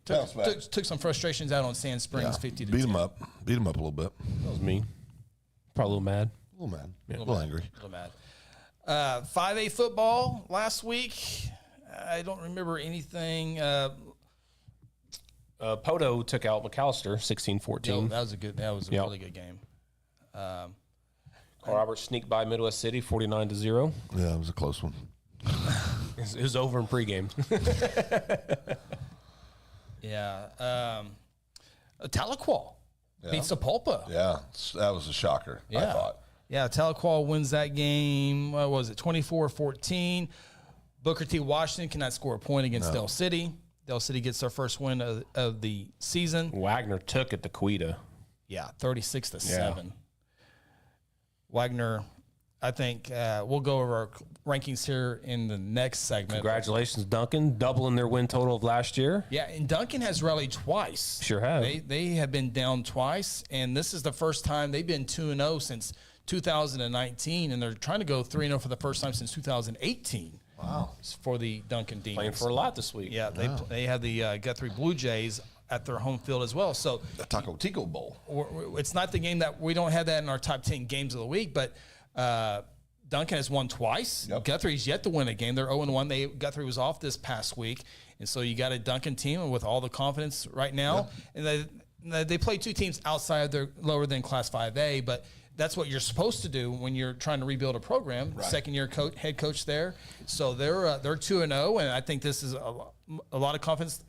S2: took some frustrations out on Sand Springs, 50-10.
S1: Beat them up a little bit.
S4: That was mean. Probably a little mad.
S1: A little mad. Yeah, a little angry.
S2: A little mad. 5A football last week. I don't remember anything.
S4: Poto took out McAllister 16-14.
S2: That was a really good game.
S4: Carl Roberts sneaked by Midwest City 49-0.
S1: Yeah, it was a close one.
S4: It was over in pregame.
S2: Tahlequah beats Sapulpa.
S1: Yeah, that was a shocker, I thought.
S2: Yeah, Tahlequah wins that game. What was it, 24-14. Booker T. Washington cannot score a point against Del City. Del City gets their first win of the season.
S4: Wagner took it to Quita.
S2: Yeah, 36-7. Wagner, I think we'll go over our rankings here in the next segment.
S4: Congratulations, Duncan, doubling their win total of last year.
S2: Yeah, and Duncan has rallied twice.
S4: Sure have.
S2: They have been down twice, and this is the first time they've been 2-0 since 2019, and they're trying to go 3-0 for the first time since 2018.
S1: Wow.
S2: For the Duncan Demons.
S4: Playing for a lot this week.
S2: Yeah, they have the Guthrie Blue Jays at their home field as well. So
S1: the Taco Tico Bowl.
S2: It's not the game that we don't have that in our top 10 games of the week, but Duncan has won twice.
S1: Yep.
S2: Guthrie's yet to win a game. They're 0-1. Guthrie was off this past week, and so you got a Duncan team with all the confidence right now. Yep. And they play two teams outside of their lower than Class 5A, but that's what you're supposed to do when you're trying to rebuild a program.
S1: Right.
S2: Second-year head coach there, so they're 2-0, and I think this is a lot of confidence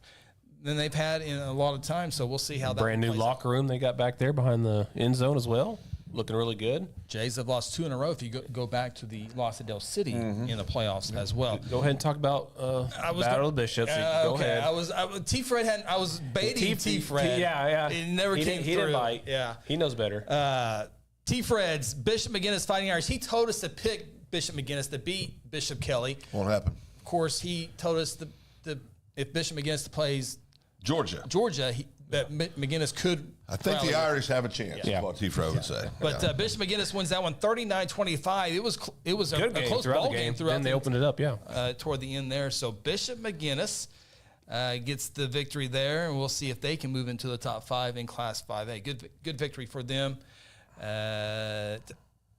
S2: than they've had in a lot of time. So we'll see how that
S4: brand new
S2: plays
S4: locker room they got back there behind the end zone as well, looking really good.
S2: Jays have lost 2 in a row. If you go back to the loss at Del City in the playoffs as well.
S4: Go ahead and talk about Battle of the Bishops. Go ahead.
S2: I was baiting T. Fred.
S4: Yeah.
S2: It never came through.
S4: He didn't bite.
S2: Yeah.
S4: He knows better.
S2: T. Fred's Bishop McGinnis Fighting Irish. He told us to pick Bishop McGinnis to beat Bishop Kelly.
S1: Won't happen.
S2: Of course, he told us if Bishop McGinnis plays Georgia, that McGinnis could.
S1: I think the Irish have a chance.
S2: Yeah.
S1: Is what T. Fred would say.
S2: But Bishop McGinnis wins that one 39-25. It was a close ball game throughout.
S4: Then they opened it up,
S2: toward the end there. So Bishop McGinnis gets the victory there, and we'll see if they can move into the top 5 in Class 5A. Good victory for them.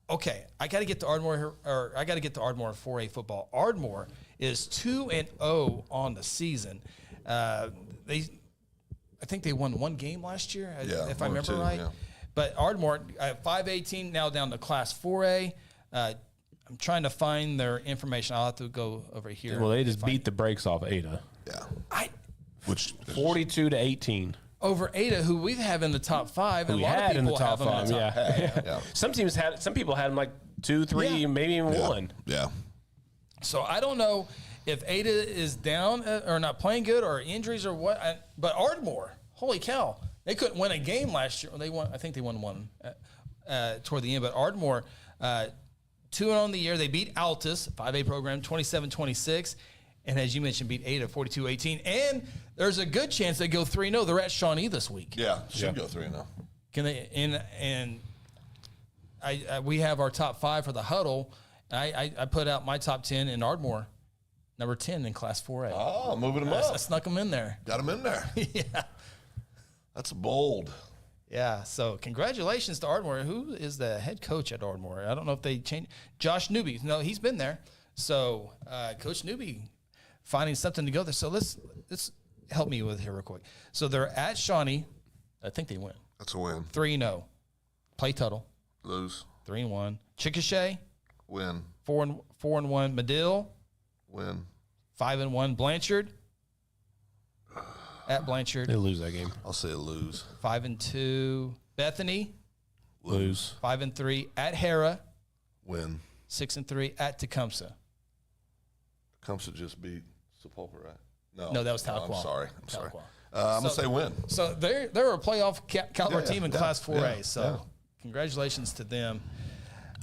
S2: Okay, I got to get to Ardmore, or I got to get to Ardmore 4A football. Ardmore is 2-0 on the season. I think they won 1 game last year, if I remember right. Yeah. But Ardmore, 5-18, now down to Class 4A. I'm trying to find their information. I'll have to go over here.
S4: Well, they just beat the brakes off Ada.
S1: Yeah. Which
S4: 42-18.
S2: Over Ada, who we have in the top 5, and a lot of people
S4: in the top
S2: have
S4: 5.
S2: them in the top 5.
S4: Yeah. Some people had them like 2, 3, maybe even 1.
S1: Yeah.
S2: So I don't know if Ada is down or not playing good, or injuries or what. But Ardmore, holy cow, they couldn't win a game last year. They won. I think they won 1 toward the end. But Ardmore, 2-0 on the year. They beat Altus 5A program 27-26. And as you mentioned, beat Ada 42-18. And there's a good chance they go 3-0. They're at Shawnee this week.
S1: Yeah, should go 3-0.
S2: Can they? And we have our top 5 for the huddle. I put out my top 10 in Ardmore, number 10 in Class 4A.
S1: Oh, moving them up.
S2: I snuck them in there.
S1: Got them in there.
S2: Yeah.
S1: That's bold.
S2: Yeah, so congratulations to Ardmore. Who is the head coach at Ardmore? I don't know if they changed. Josh Newby. No, he's been there. So Coach Newby finding something to go there. So let's help me with here real quick. So they're at Shawnee. I think they win.
S1: That's a win.
S2: 3-0. Play Tuttle.
S1: Lose.
S2: 3-1. Chickasha.
S1: Win.
S2: 4-1. Medill.
S1: Win.
S2: 5-1. Blanchard. At Blanchard.
S4: They lose that game.
S1: I'll say lose.
S2: 5-2. Bethany.
S4: Lose.
S2: 5-3. At Hera.
S1: Win.
S2: 6-3. At Tecumseh.
S1: Tecumseh just beat Sepulpa, right?
S2: No, that was Tahlequah.
S1: I'm sorry. I'm going to say win.
S2: So they're a playoff caliber team in Class 4A. So congratulations to them.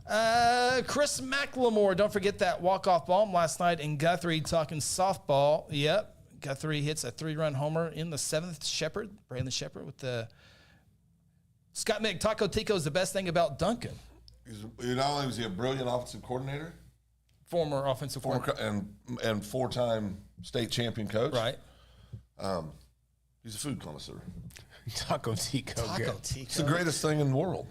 S2: Chris McLemore, don't forget that walk-off bomb last night in Guthrie talking softball. Yep. Guthrie hits a 3-run homer in the 7th. Brandon Shepard with the Scott Mick. Taco Tico is the best thing about Duncan.
S1: Not only was he a brilliant offensive coordinator,
S2: former offensive coordinator,
S1: and 4-time state champion coach.
S2: Right.
S1: He's a food connoisseur.
S4: Taco Tico.
S1: It's the greatest thing in the world.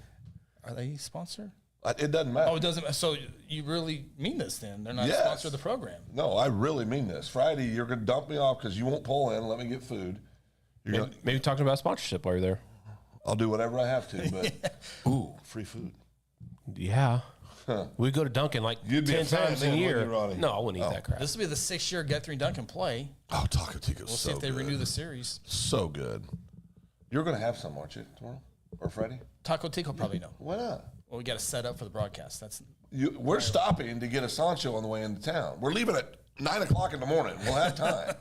S2: Are they sponsored?
S1: It doesn't matter.
S2: Oh, it doesn't matter. So you really mean this then? They're not a sponsor of the program.
S1: No, I really mean this. Friday, you're going to dump me off because you won't pull in and let me get food.
S4: Maybe talking about sponsorship while you're there.
S1: I'll do whatever I have to, but ooh, free food.
S4: Yeah. We go to Dunkin' like 10 times a year. No, I wouldn't eat that crap.
S2: This will be the 6th year Guthrie Duncan play.
S1: Oh, Taco Tico's
S2: We'll see if they renew the series.
S1: So good. You're going to have some, aren't you, tomorrow? Or Friday?
S2: Taco Tico probably no.
S1: Why not?
S2: Well, we got to set up for the broadcast.
S1: We're stopping to get a Sancho on the way into town. We're leaving at 9 o'clock in the morning. We'll have time.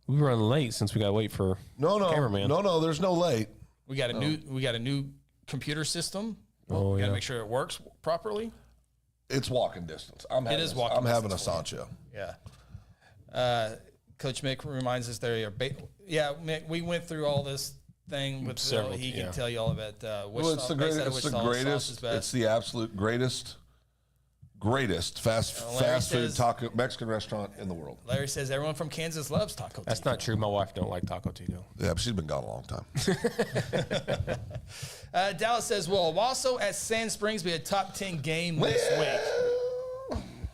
S4: We run late since we got to wait for cameraman.
S1: No, there's no late.
S2: We got a new computer system.
S4: Oh,
S2: we got to make sure it works properly.
S1: It's walking distance. I'm having a Sancho.
S2: Yeah. Coach Mick reminds us there. Mick, we went through all this thing with Phil. He can tell you all about
S1: well, it's the greatest. It's the absolute greatest fast food taco Mexican restaurant in the world.
S2: Larry says everyone from Kansas loves Taco Tico.
S4: That's not true. My wife don't like Taco Tico.
S1: Yeah, but she's been gone a long time.
S2: Dallas says, will Owasso at Sand Springs be a top 10 game this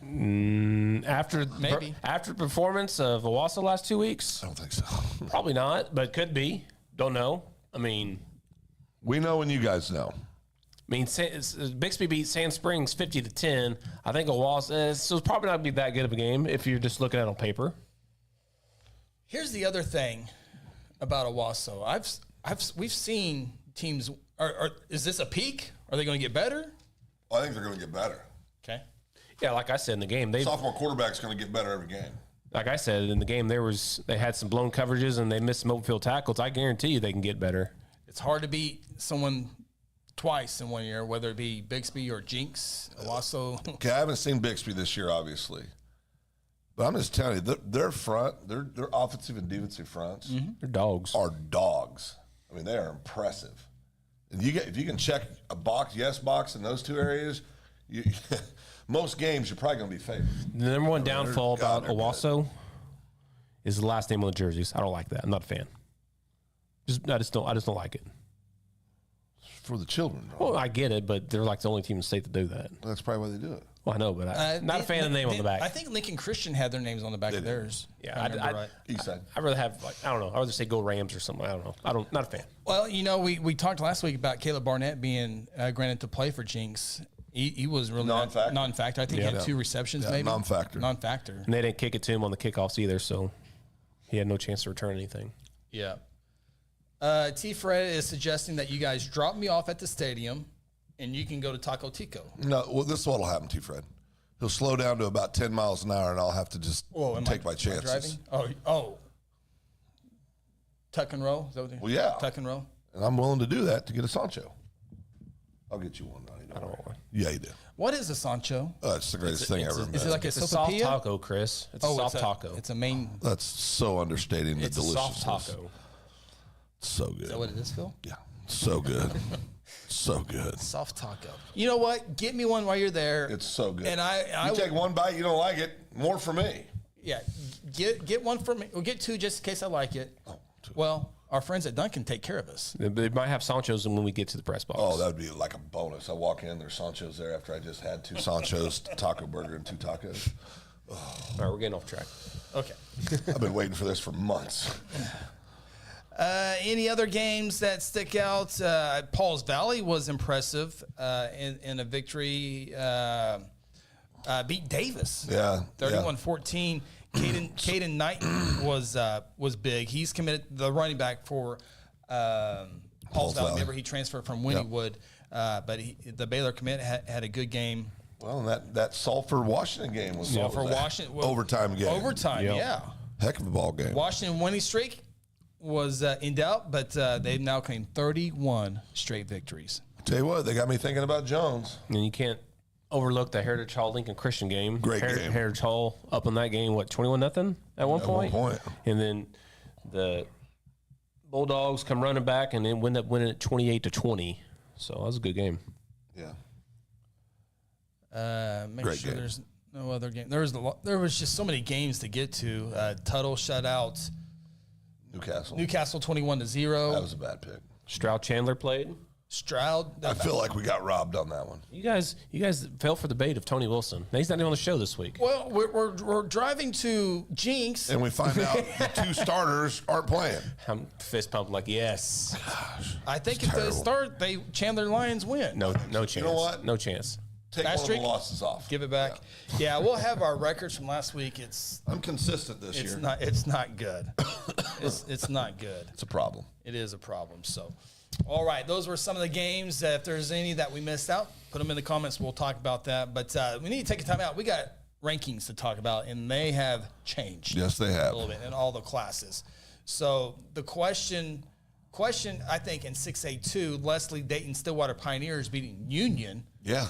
S2: week?
S4: After performance of Owasso last 2 weeks?
S1: I don't think so.
S4: Probably not, but could be. Don't know. I mean,
S1: we know when you guys know.
S4: mean, Bixby beat Sand Springs 50-10. I think Owasso, so it's probably not be that good of a game if you're just looking at it on paper.
S2: Here's the other thing about Owasso. We've seen teams. Is this a peak? Are they going to get better?
S1: I think they're going to get better.
S2: Okay.
S4: Yeah, like I said in the game,
S1: sophomore quarterback's going to get better every game.
S4: Like I said in the game, they had some blown coverages and they missed some open field tackles. I guarantee you they can get better.
S2: It's hard to beat someone twice in 1 year, whether it be Bixby or Jinx. Owasso.
S1: Okay, I haven't seen Bixby this year, obviously. But I'm just telling you, their front, their offensive and defensive fronts,
S4: they're dogs.
S1: Are dogs. I mean, they are impressive. And if you can check a yes box in those two areas, most games you're probably going to be favored.
S4: The number one downfall about Owasso is the last name on the jerseys. I don't like that. I'm not a fan. I just don't like it.
S1: For the children.
S4: Well, I get it, but they're like the only team in the state to do that.
S1: That's probably why they do it.
S4: Well, I know, but I'm not a fan of the name on the back.
S2: I think Lincoln Christian had their names on the back of theirs.
S4: Yeah,
S1: Eastside.
S4: I'd rather have I don't know. I'd rather say go Rams or something. I don't know. Not a fan.
S2: Well, we talked last week about Caleb Barnett being granted to play for Jinx. He was really non-factor. I think he had 2 receptions, maybe.
S1: Non-factor.
S2: And
S4: they didn't kick it to him on the kickoffs either, so he had no chance to return anything.
S2: Yeah. T. Fred is suggesting that you guys drop me off at the stadium and you can go to Taco Tico.
S1: No, well, this is what will happen, T. Fred. He'll slow down to about 10 miles an hour, and I'll have to just take my chances.
S2: Oh. Tuck and roll? Is that what
S1: yeah.
S2: Tuck and roll?
S1: And I'm willing to do that to get a Sancho. I'll get you one, Ronnie.
S4: I don't want one.
S1: Yeah, you do.
S2: What is a Sancho?
S1: It's the greatest thing ever.
S2: Is it like
S4: it's a soft taco, Chris? It's a soft taco.
S2: It's a main.
S1: That's so understating the deliciousness.
S4: It's a soft taco.
S1: So good.
S2: Is that what it is, Phil?
S1: Yeah. So good. So good.
S2: Soft taco. You know what? Get me one while you're there.
S1: It's so good.
S2: And I
S1: take one bite, you don't like it, more for me.
S2: Yeah. Get one for me. Or get 2 just in case I like it. Oh, 2. Well, our friends at Duncan take care of us.
S4: They might have Sanchos when we get to the press box.
S1: Oh, that would be like a bonus. I walk in, there's Sanchos there after I just had 2 Sanchos, taco burger, and 2 tacos. Oh.
S4: All right, we're getting off track.
S2: Okay.
S1: I've been waiting for this for months.
S2: Any other games that stick out? Paul's Valley was impressive in a victory. Beat Davis.
S1: Yeah.
S2: 31-14. Caden Knighton was big. He's committed the running back for Paul's Valley. Remember, he transferred from Wynnewood, but the Baylor commit had a good game.
S1: Well, that Sulphur-Washington game was
S2: Washington
S1: overtime game.
S2: Overtime, yeah.
S1: Heck of a ball game.
S2: Washington winning streak was in doubt, but they've now claimed 31 straight victories.
S1: Tell you what, they got me thinking about Jones.
S4: And you can't overlook the Heritage Hall Lincoln Christian game.
S1: Great game.
S4: Heritage Hall up on that game, 21-0 at one point?
S1: At one point.
S4: And then the Bulldogs come running back and then end up winning it 28-20. So that was a good game.
S1: Yeah.
S2: Make sure there's no other game. There was just so many games to get to. Tuttle shutout. Newcastle 21-0.
S1: That was a bad pick.
S4: Stroud Chandler played.
S2: Stroud.
S1: I feel like we got robbed on that one.
S4: You guys fell for the bait of Tony Wilson. Now, he's not even on the show this week.
S2: Well, we're driving to Jinx,
S1: and we find out the 2 starters aren't playing.
S4: I'm fist pumped like yes.
S1: Gosh,
S2: I think if they start, Chandler Lions win.
S4: No chance. You
S1: know what?
S4: No chance.
S1: Take one of the losses off.
S2: Give it back. Yeah, we'll have our records from last week.
S1: I'm consistent this year.
S2: It's not good. It's not good.
S1: It's a problem.
S2: It is a problem. So, all right, those were some of the games. If there's any that we missed out, put them in the comments. We'll talk about that. But we need to take a time out. We got rankings to talk about, and they have changed.
S1: Yes, they have.
S2: A little bit in all the classes. So the question, I think, in 6A2, Leslie Dayton Stillwater Pioneers beating Union.
S1: Yeah.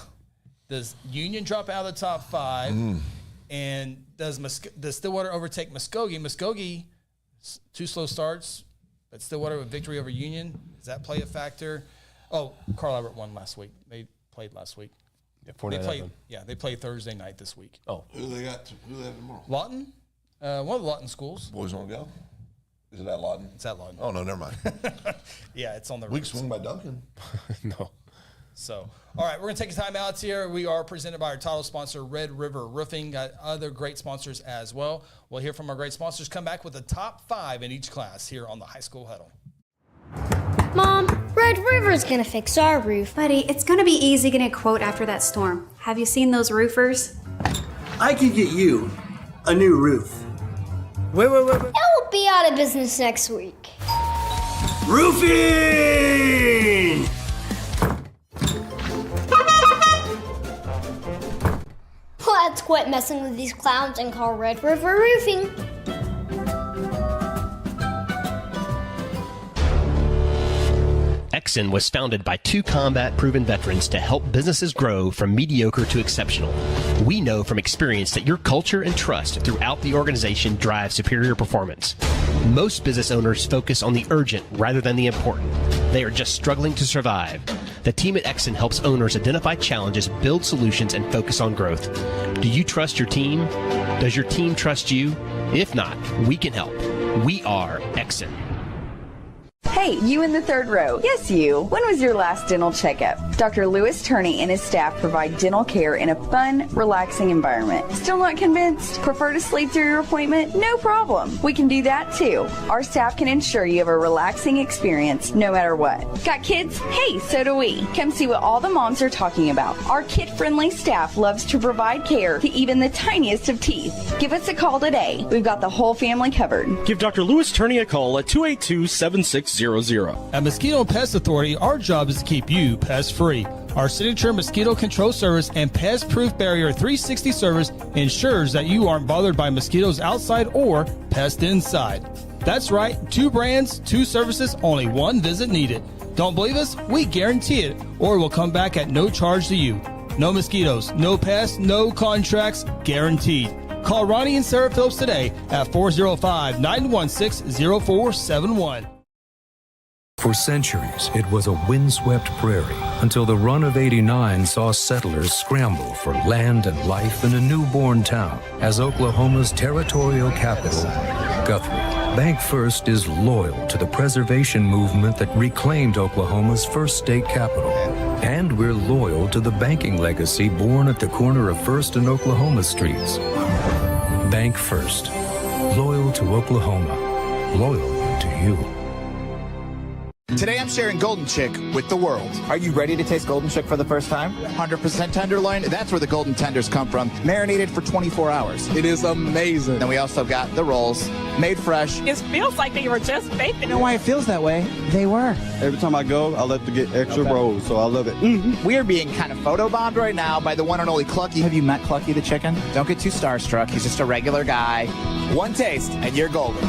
S2: Does Union drop out of the top 5? And does Stillwater overtake Muskogee? Muskogee, 2 slow starts, but Stillwater with victory over Union. Does that play a factor? Oh, Carl Albert won last week. They played last week.
S4: Yeah,
S2: they play Thursday night this week.
S4: Oh.
S1: Who they have tomorrow?
S2: Lawton? One of the Lawton schools.
S1: Boys want to go? Is it at Lawton?
S2: It's at Lawton.
S1: Oh, no, never mind.
S2: Yeah, it's on the
S1: Weak swing by Duncan.
S4: No.
S2: So, all right, we're going to take a time out here. We are presented by our title sponsor, Red River Roofing. Got other great sponsors as well. We'll hear from our great sponsors. Come back with the top 5 in each class here on the High School Huddle.
S13: Mom, Red River's gonna fix our roof.
S14: Buddy, it's gonna be easy getting a quote after that storm. Have you seen those roofers?
S15: I could get you a new roof. Wait.
S13: It will be out of business next week.
S15: Roofing!
S13: Let's quit messing with these clowns and call Red River Roofing.
S10: Exxon was founded by two combat-proven veterans to help businesses grow from mediocre to exceptional. We know from experience that your culture and trust throughout the organization drive superior performance. Most business owners focus on the urgent rather than the important. They are just struggling to survive. The team at Exxon helps owners identify challenges, build solutions, and focus on growth. Do you trust your team? Does your team trust you? If not, we can help. We are Exxon.
S11: Hey, you in the third row. Yes, you. When was your last dental checkup? Dr. Louis Turney and his staff provide dental care in a fun, relaxing environment. Still not convinced? Prefer to sleep through your appointment? No problem. We can do that too. Our staff can ensure you have a relaxing experience no matter what. Got kids? Hey, so do we. Come see what all the moms are talking about. Our kid-friendly staff loves to provide care to even the tiniest of teeth. Give us a call today. We've got the whole family covered.
S9: Give Dr. Louis Turney a call at 282-7600.
S2: At Mosquito and Pest Authority, our job is to keep you pest-free. Our signature mosquito control service and pest-proof barrier 360 service ensures that you aren't bothered by mosquitoes outside or pests inside. That's right, 2 brands, 2 services, only 1 visit needed. Don't believe us? We guarantee it, or we'll come back at no charge to you. No mosquitoes, no pests, no contracts, guaranteed. Call Ronnie and Sarah Phillips today at 405-916-0471.
S12: For centuries, it was a windswept prairie until the run of '89 saw settlers scramble for land and life in a newborn town as Oklahoma's territorial capital, Guthrie. Bank First is loyal to the preservation movement that reclaimed Oklahoma's first state capital. And we're loyal to the banking legacy born at the corner of First and Oklahoma Streets. Bank First. Loyal to Oklahoma. Loyal to you.
S6: Today I'm sharing Golden Chick with the world. Are you ready to taste Golden Chick for the first time? 100% tenderloin. That's where the golden tenders come from. Marinated for 24 hours. It is amazing. Then we also got the rolls, made fresh.
S8: It feels like they were just baked.
S6: You know why it feels that way? They were.
S7: Every time I go, I love to get extra rolls, so I love it.
S6: We are being kind of photobombed right now by the one and only Clucky. Have you met Clucky the chicken? Don't get too starstruck. He's just a regular guy. One taste, and you're golden.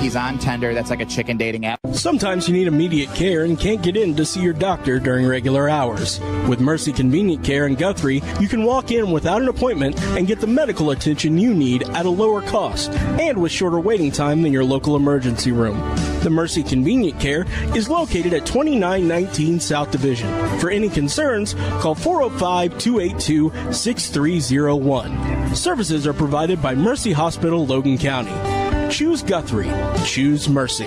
S6: He's on Tender. That's like a chicken dating app.
S9: Sometimes you need immediate care and can't get in to see your doctor during regular hours. With Mercy Convenient Care in Guthrie, you can walk in without an appointment and get the medical attention you need at a lower cost and with shorter waiting time than your local emergency room. The Mercy Convenient Care is located at 2919 South Division. For any concerns, call 405-282-6301. Services are provided by Mercy Hospital, Logan County. Choose Guthrie. Choose Mercy.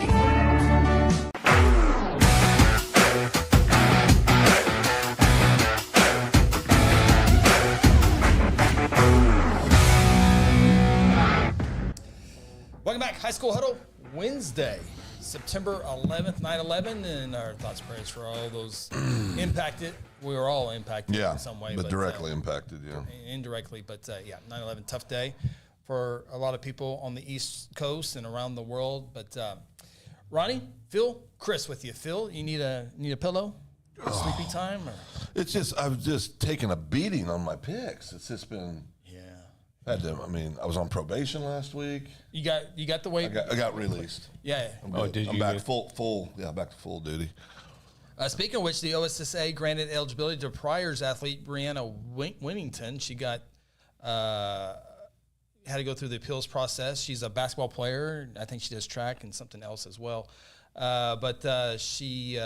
S2: Welcome back, High School Huddle, Wednesday, September 11th, 9/11, and our thoughts and prayers for all those impacted. We were all impacted in some way.
S1: But directly impacted,
S2: indirectly, but 9/11, tough day for a lot of people on the East Coast and around the world. But Ronnie, Phil, Chris with you. Phil, you need a pillow? Sleepy time? Or?
S1: It's just, I've just taken a beating on my picks. It's just been, I was on probation last week.
S2: You got the way?
S1: I got released.
S2: Yeah.
S1: I'm back back to full duty.
S2: Speaking of which, the OSSA granted eligibility to Pryor's athlete, Brianna Winnington. She got, had to go through the appeals process. She's a basketball player. I think she does track and something else as well. But she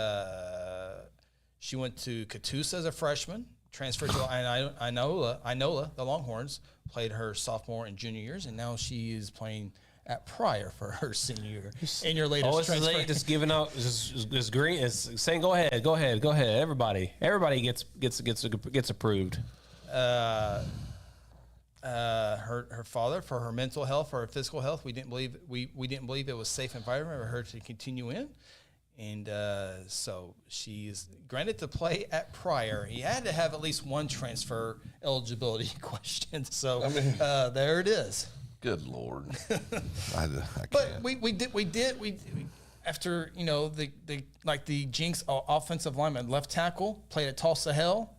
S2: went to Catoosa as a freshman, transferred to Inola, the Longhorns, played her sophomore and junior years, and now she is playing at Pryor for her senior year. In your latest transfer.
S4: Just giving out, just green, is saying, go ahead. Everybody gets approved.
S2: Her father, for her mental health, for her physical health, we didn't believe it was a safe environment for her to continue in, And so she's granted to play at Pryor. He had to have at least one transfer eligibility question. So there it is.
S1: Good Lord. I
S2: but we did after, you know, the Jinx offensive lineman left tackle played at Tulsa Hell.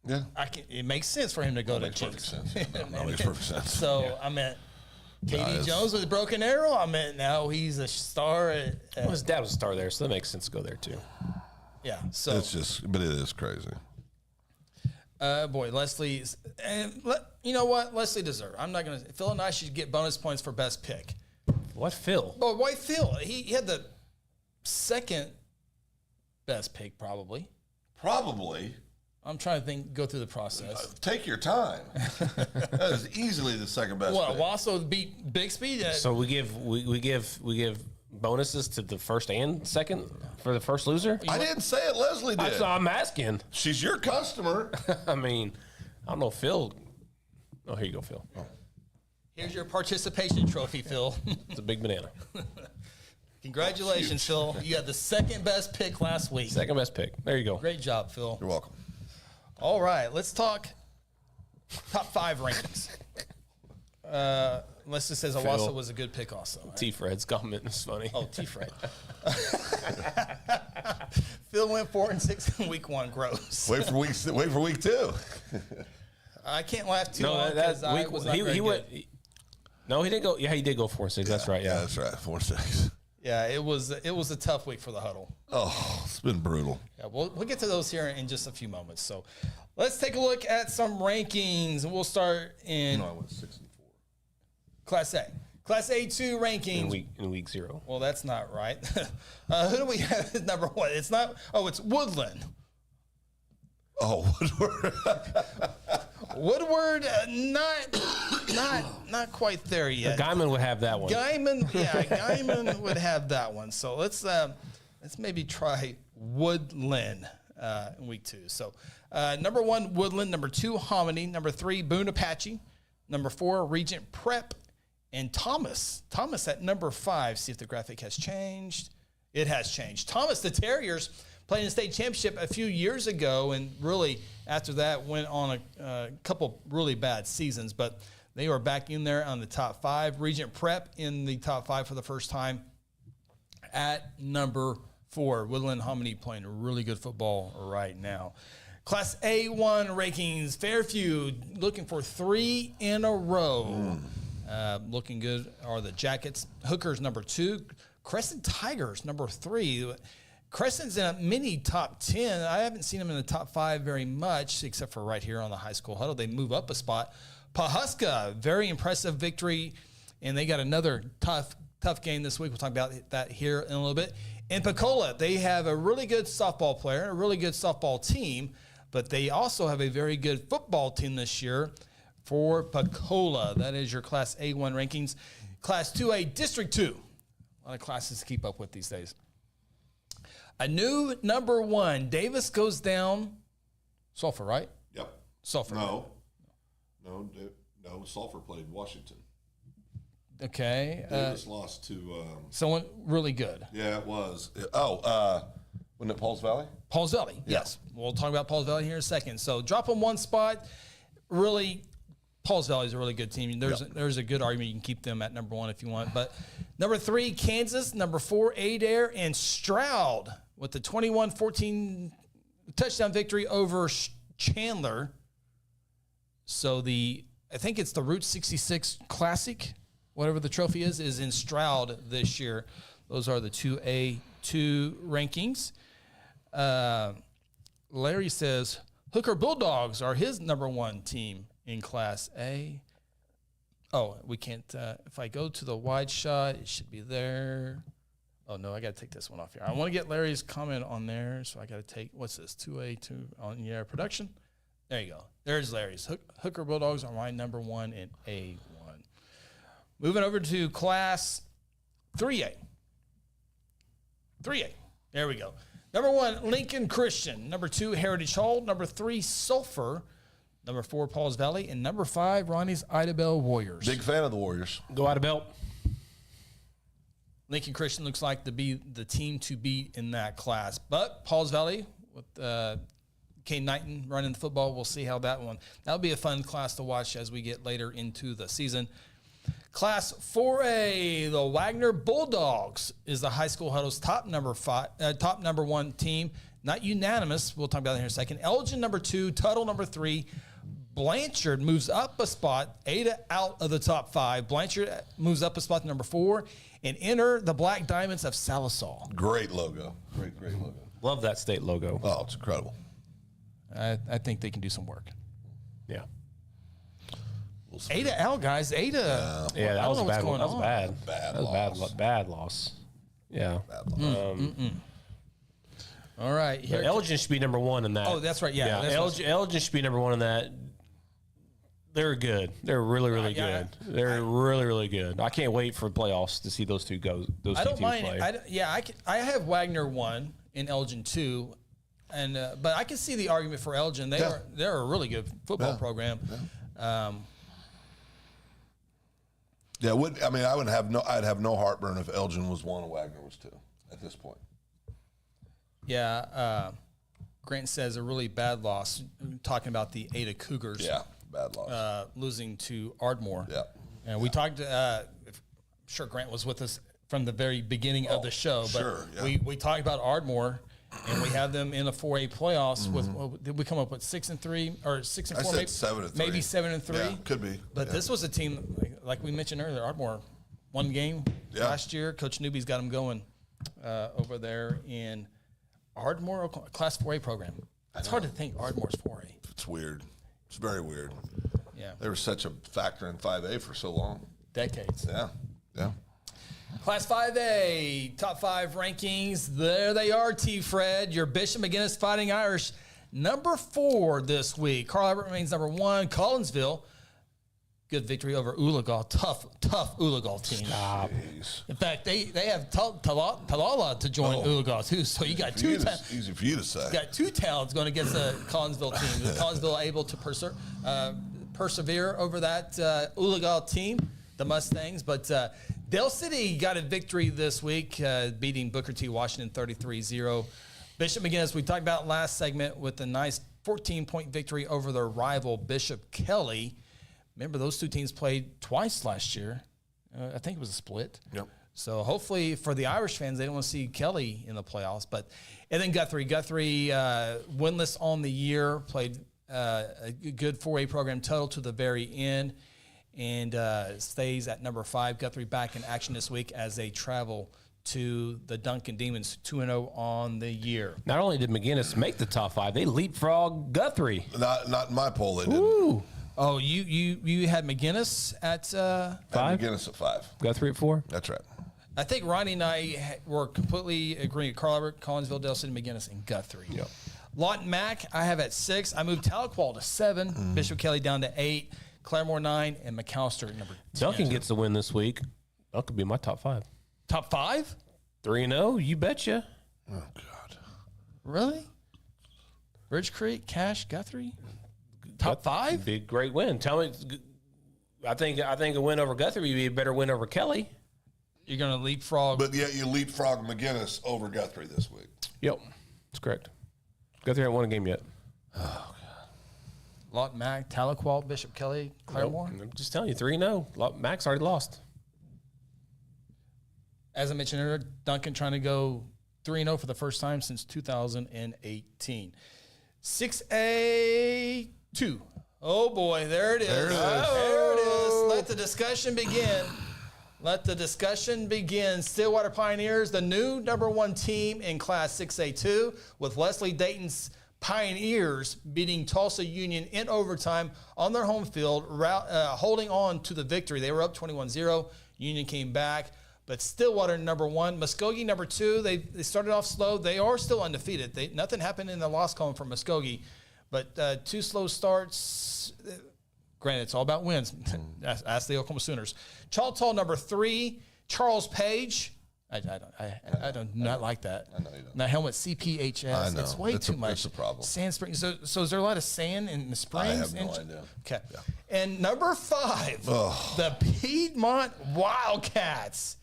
S1: Yeah.
S2: It makes sense for him to go to Jinx.
S1: That makes perfect sense.
S2: So I meant KD Jones with a broken arrow. I meant now he's a star.
S4: Well, his dad was a star there, so that makes sense to go there too.
S2: Yeah. So
S1: but it is crazy.
S2: Boy, Leslie's, and you know what? Leslie deserved. I'm not going to. Phil and I should get bonus points for best pick.
S4: What Phil?
S2: Oh, why Phil? He had the second best pick, probably.
S1: Probably.
S2: I'm trying to go through the process.
S1: Take your time. That is easily the second best.
S2: What?
S1: pick.
S2: Wasso beat Bixby.
S4: So we give bonuses to the first and second for the first loser.
S1: I didn't say it. Leslie did.
S4: I'm asking.
S1: She's your customer.
S4: I mean, I don't know, Phil. Oh, here you go, Phil. Oh.
S2: Here's your participation trophy, Phil.
S4: It's a big banana.
S2: Congratulations, Phil. You had the second best pick last week.
S4: Second best pick. There you go.
S2: Great job, Phil.
S1: You're welcome.
S2: All right, let's talk top 5 rankings. Unless it says Owasso was a good pick also. Right?
S4: T-Fred's comment is funny.
S2: Oh, T-Fred. Phil went 4-6 in week 1. Gross.
S1: Wait for week 2.
S2: I can't laugh too long because I was not very good.
S4: No, he didn't go. Yeah, he did go 4-6. That's right. Yeah,
S1: that's right. 4-6.
S2: Yeah, it was a tough week for the huddle.
S1: Oh, it's been brutal.
S2: Yeah, we'll get to those here in just a few moments. So let's take a look at some rankings. We'll start in
S1: I went 6-4.
S2: Class A. Class A2 rankings.
S4: In week 0.
S2: Well, that's not right. Who do we have as number 1? It's not. Oh, it's Woodland.
S1: Oh, Woodward.
S2: Woodward, not quite there yet.
S4: Guyman would have that one.
S2: Guyman would have that one. So let's maybe try Woodland in week 2. So number 1, Woodland. Number 2, Hominy. Number 3, Boone Apache. Number 4, Regent Prep. And Thomas at number 5. See if the graphic has changed. It has changed. Thomas, the Terriers, played in the state championship a few years ago, and really after that went on a couple really bad seasons, but they were back in there on the top 5. Regent Prep in the top 5 for the first time at number 4. Woodland Hominy playing really good football right now. Class A1 rankings, Fairview looking for 3 in a row. Looking good are the Jackets. Hookers number 2. Crescent Tigers number 3. Crescent's in a mini top 10. I haven't seen them in the top 5 very much, except for right here on the High School Huddle. They move up a spot. Pawhuska, very impressive victory, and they got another tough game this week. We'll talk about that here in a little bit. And Pecola, they have a really good softball player, a really good softball team, but they also have a very good football team this year for Pecola. That is your Class A1 rankings. Class 2A, District 2. A lot of classes to keep up with these days. A new number 1. Davis goes down. Sulphur, right?
S1: Yep.
S2: Sulphur.
S1: No. Sulphur played Washington.
S2: Okay.
S1: Davis lost to
S2: someone really good.
S1: Yeah, it was. Wasn't it Pauls Valley?
S2: Pauls Valley, yes. We'll talk about Pauls Valley here in a second. So drop them one spot. Really, Pauls Valley is a really good team. There's a good argument you can keep them at number 1 if you want. But number 3, Kansas. Number 4, Adair. And Stroud with the 21-14 touchdown victory over Chandler. So I think it's the Route 66 Classic, whatever the trophy is in Stroud this year. Those are the 2A2 rankings. Larry says Hooker Bulldogs are his number 1 team in Class A. Oh, we can't. If I go to the wide shot, it should be there. Oh, no, I got to take this one off here. I want to get Larry's comment on there, so I got to take, what's this, 2A2 on your production? There you go. There's Larry's. Hooker Bulldogs are my number 1 in A1. Moving over to Class 3A. 3A. There we go. Number 1, Lincoln Christian. Number 2, Heritage Hall. Number 3, Sulphur. Number 4, Pauls Valley. And number 5, Ronnie's Idabel Warriors.
S1: Big fan of the Warriors.
S4: Go Idabel.
S2: Lincoln Christian looks like to be the team to beat in that class. But Pauls Valley with Kane Knighton running the football, we'll see how that'll be a fun class to watch as we get later into the season. Class 4A, the Wagner Bulldogs is the High School Huddle's top number one team. Not unanimous. We'll talk about that here in a second. Elgin number 2, Tuttle number 3. Blanchard moves up a spot. Ada out of the top 5. Blanchard moves up a spot to number 4. And enter the Black Diamonds of Salisaw.
S1: Great logo. Great logo.
S4: Love that state logo.
S1: Oh, it's incredible.
S2: I think they can do some work.
S4: Yeah.
S2: Ada out, guys. Ada.
S4: Yeah, that was a bad one. That was bad.
S1: Bad
S4: That was
S1: loss.
S4: bad loss. Yeah.
S1: Bad loss.
S2: All right. Here
S4: Elgin should be number 1 in that.
S2: Oh, that's right. Yeah. That's
S4: Elgin should be number 1 in that. They're good. They're really, really good. They're really, really good. I can't wait for playoffs to see those two go. Those
S2: I
S4: two
S2: don't
S4: teams
S2: mind.
S4: play.
S2: I have Wagner 1 and Elgin 2, and but I can see the argument for Elgin. They're a really good football program.
S1: Yeah. I'd have no heartburn if Elgin was 1 and Wagner was 2 at this point.
S2: Yeah. Grant says a really bad loss. Talking about the Ada Cougars.
S1: Yeah, bad loss.
S2: Losing to Ardmore.
S1: Yeah.
S2: And we talked. I'm sure Grant was with us from the very beginning of the show. But
S1: sure, yeah.
S2: we talked about Ardmore, and we have them in the 4A playoffs. Did we come up with 6-3 or 6-4?
S1: I said 7-3.
S2: Maybe 7-3.
S1: Yeah, could be.
S2: But this was a team like we mentioned earlier. Ardmore won game last year. Coach Newby's got them going over there in Ardmore, Class 4A program. It's hard to think Ardmore's 4A.
S1: It's weird. It's very weird.
S2: Yeah.
S1: They were such a factor in 5A for so long.
S2: Decades.
S1: Yeah.
S2: Class 5A, top 5 rankings. There they are, T-Fred. Your Bishop McGinnis Fighting Irish, number 4 this week. Carl Albert remains number 1. Collinsville, good victory over Oologah. Tough Oologah team. In fact, they have Talala to join Oologah too. So you got two.
S1: Easy for you to say.
S2: Got 2 talents going against the Collinsville team. Collinsville able to persevere over that Oologah team, the Mustangs. But Dale City got a victory this week, beating Booker T. Washington 33-0. Bishop McGinnis, we talked about last segment with a nice 14-point victory over their rival Bishop Kelly. Remember, those 2 teams played twice last year. I think it was a split.
S1: Yep.
S2: So hopefully for the Irish fans, they don't want to see Kelly in the playoffs. And then Guthrie, winless on the year, played a good 4A program total to the very end, and stays at number 5. Guthrie back in action this week as they travel to the Duncan Demons, 2-0 on the year.
S4: Not only did McGinnis make the top 5, they leapfrogged Guthrie.
S1: Not in my poll, they didn't.
S4: Ooh.
S2: Oh, you had McGinnis at 5?
S1: McGinnis at 5.
S4: Guthrie at 4?
S1: That's right.
S2: I think Ronnie and I were completely agreeing. Carl Albert, Collinsville, Dale City, McGinnis, and Guthrie.
S1: Yep.
S2: Lawton Mac, I have at 6. I moved Tahlequah to 7. Bishop Kelly down to 8. Claremore 9, and McAllister at number 10.
S4: Duncan gets the win this week. That could be my top 5.
S2: Top 5?
S4: 3-0, you betcha.
S1: Oh, God.
S2: Really? Ridge Creek, Cash, Guthrie? Top 5?
S4: Big, great win. Tell me, I think a win over Guthrie would be a better win over Kelly.
S2: You're going to leapfrog.
S1: But yet you leapfrog McGinnis over Guthrie this week.
S4: Yep, that's correct. Guthrie hasn't won a game yet.
S1: Oh, God.
S2: Lawton Mac, Tahlequah, Bishop Kelly, Claremore.
S4: Nope. I'm just telling you, 3-0. Mac's already lost.
S2: As I mentioned earlier, Duncan trying to go 3-0 for the first time since 2018. 6A2. Oh, boy, there it is. There it is. Let the discussion begin. Let the discussion begin. Stillwater Pioneers, the new number 1 team in Class 6A2, with Leslie Dayton's Pioneers beating Tulsa Union in overtime on their home field, holding on to the victory. They were up 21-0. Union came back. But Stillwater number 1, Muskogee number 2. They started off slow. They are still undefeated. Nothing happened in the loss column for Muskogee, but 2 slow starts. Granted, it's all about wins. Ask the Oklahoma Sooners. Choctaw number 3, Charles Page. I do not like that.
S1: I know you don't.
S2: That helmet CPHS.
S1: I know.
S2: It's way too much.
S1: It's a problem.
S2: Sand springs. So is there a lot of sand in the springs?
S1: I have no idea.
S2: Okay.
S1: Yeah.
S2: And number 5, the Piedmont Wildcats.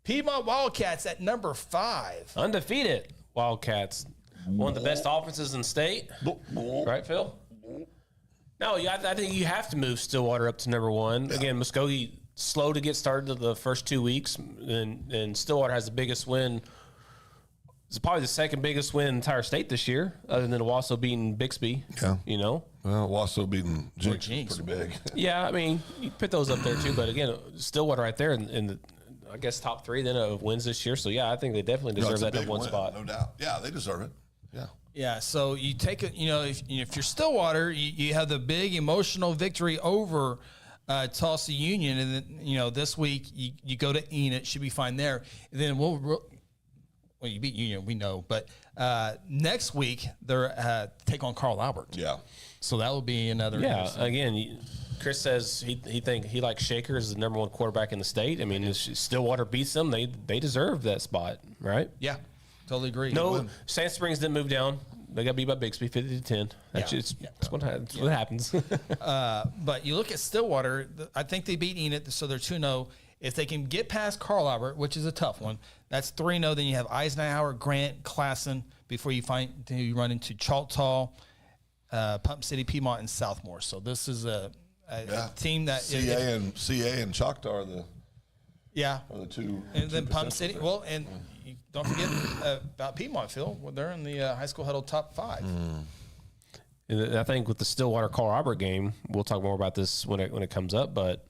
S2: Piedmont Wildcats at number 5.
S4: Undefeated Wildcats. One of the best offenses in state. Right, Phil? No, I think you have to move Stillwater up to number 1. Again, Muskogee slow to get started the first 2 weeks, and Stillwater has the biggest win. It's probably the second biggest win in the entire state this year, other than Owasso beating Bixby.
S1: Yeah.
S4: You know?
S1: Well, Owasso beating Jinx is pretty big.
S4: Yeah, I mean, you put those up there too, but again, Stillwater right there in the, I guess, top 3 then of wins this year. So, yeah, I think they definitely deserve that number 1 spot.
S1: No doubt. Yeah, they deserve it. Yeah.
S2: Yeah, so you take it, if you're Stillwater, you have the big emotional victory over Tulsa Union, and then, this week you go to Enid, should be fine there. And then well, you beat Union, we know, but next week they're take on Carl Albert.
S1: Yeah.
S2: So that will be another.
S4: Yeah, again, Chris says he likes Shaker as the number 1 quarterback in the state. I mean, if Stillwater beats them, they deserve that spot, right?
S2: Yeah. Totally agree.
S4: No, Sand Springs didn't move down. They got beat by Bixby 50-10. That's what happens.
S2: But you look at Stillwater, I think they beat Enid, so they're 2-0. If they can get past Carl Albert, which is a tough one, that's 3-0. Then you have Eisenhower, Grant, Classen before you run into Choctaw, Pump City, Piedmont, and Southmore. So this is a team that
S1: CA and Choctaw are the
S2: are
S1: the 2.
S2: And then Pump City. Well, and don't forget about Piedmont, Phil. Well, they're in the High School Huddle top 5.
S4: And I think with the Stillwater Carl Albert game, we'll talk more about this when it comes up, but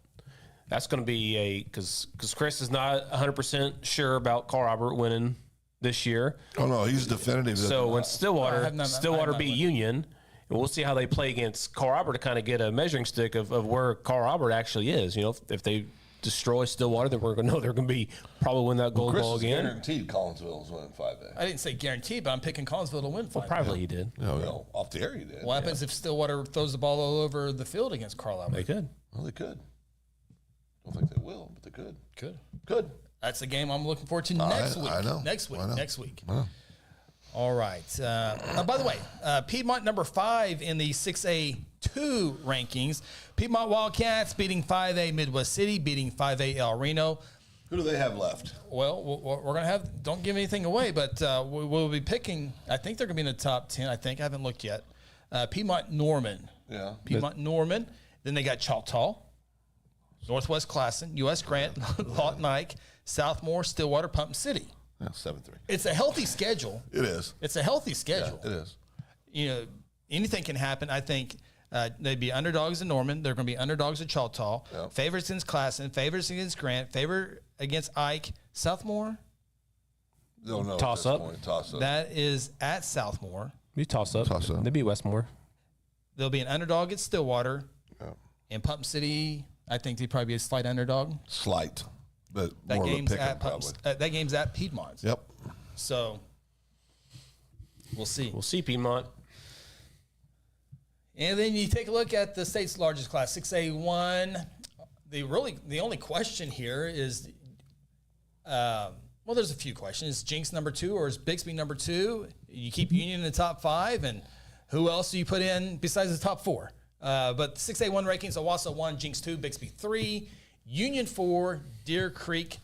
S4: that's going to be because Chris is not 100% sure about Carl Albert winning this year.
S1: Oh no, he's definitive.
S4: So when Stillwater beat Union, and we'll see how they play against Carl Albert to kind of get a measuring stick of where Carl Albert actually is. If they destroy Stillwater, then we're going to know they're going to be probably win that gold ball again.
S1: Guaranteed Collinsville is winning 5A.
S2: I didn't say guaranteed, but I'm picking Collinsville to win 5A.
S4: Well, probably he did.
S1: No, off the air he did.
S2: What happens if Stillwater throws the ball all over the field against Carl Albert?
S4: They could.
S1: Well, they could. Don't think they will, but they could.
S2: Could. That's the game I'm looking forward to next week.
S1: I know.
S2: Next week. Next week.
S1: I know.
S2: All right. By the way, Piedmont number 5 in the 6A2 rankings. Piedmont Wildcats beating 5A Midwest City, beating 5A El Reno.
S1: Who do they have left?
S2: Well, we're going to have, don't give anything away, but we'll be picking, I think they're going to be in the top 10. I haven't looked yet. Piedmont Norman.
S1: Yeah.
S2: Piedmont Norman. Then they got Choctaw, Northwest Classen, U.S. Grant, Lawton Ike, Southmore, Stillwater, Pump City.
S1: Yeah, 7-3.
S2: It's a healthy schedule.
S1: It is.
S2: It's a healthy schedule.
S1: Yeah, it is.
S2: Anything can happen. I think they'd be underdogs in Norman. They're going to be underdogs at Choctaw.
S1: Yep.
S2: Favorites against Classen. Favorites against Grant. Favor against Ike. Southmore.
S1: No.
S4: Toss up.
S2: That is at Southmore.
S4: You toss up. They beat Westmore.
S2: They'll be an underdog at Stillwater.
S1: Yep.
S2: And Pump City, I think they'd probably be a slight underdog.
S1: Slight. But
S2: That
S1: more
S2: game's
S1: of a pick-em,
S2: at
S1: probably.
S2: that game's at Piedmont.
S1: Yep.
S2: So we'll see.
S4: We'll see Piedmont.
S2: And then you take a look at the state's largest class, 6A1. The only question here is, there's a few questions. Is Jinx number 2 or is Bixby number 2? You keep Union in the top 5, and who else do you put in besides the top 4? But 6A1 rankings: Owasso 1, Jinx 2, Bixby 3, Union 4, Deer Creek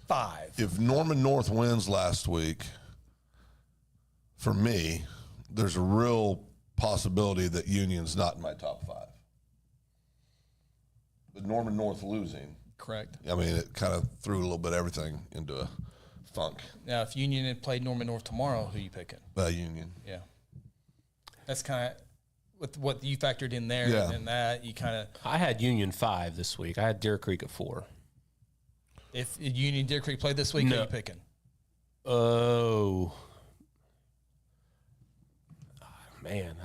S2: 5.
S1: If Norman North wins last week, for me, there's a real possibility that Union's not in my top 5. But Norman North losing,
S2: correct?
S1: I mean, it kind of threw a little bit of everything into a funk.
S2: Now, if Union had played Norman North tomorrow, who are you picking?
S1: Union.
S2: Yeah. That's kind of with what you factored in there, and that you kind of.
S4: I had Union 5 this week. I had Deer Creek at 4.
S2: If Union Deer Creek played this week, who are you picking?
S4: Oh. Man,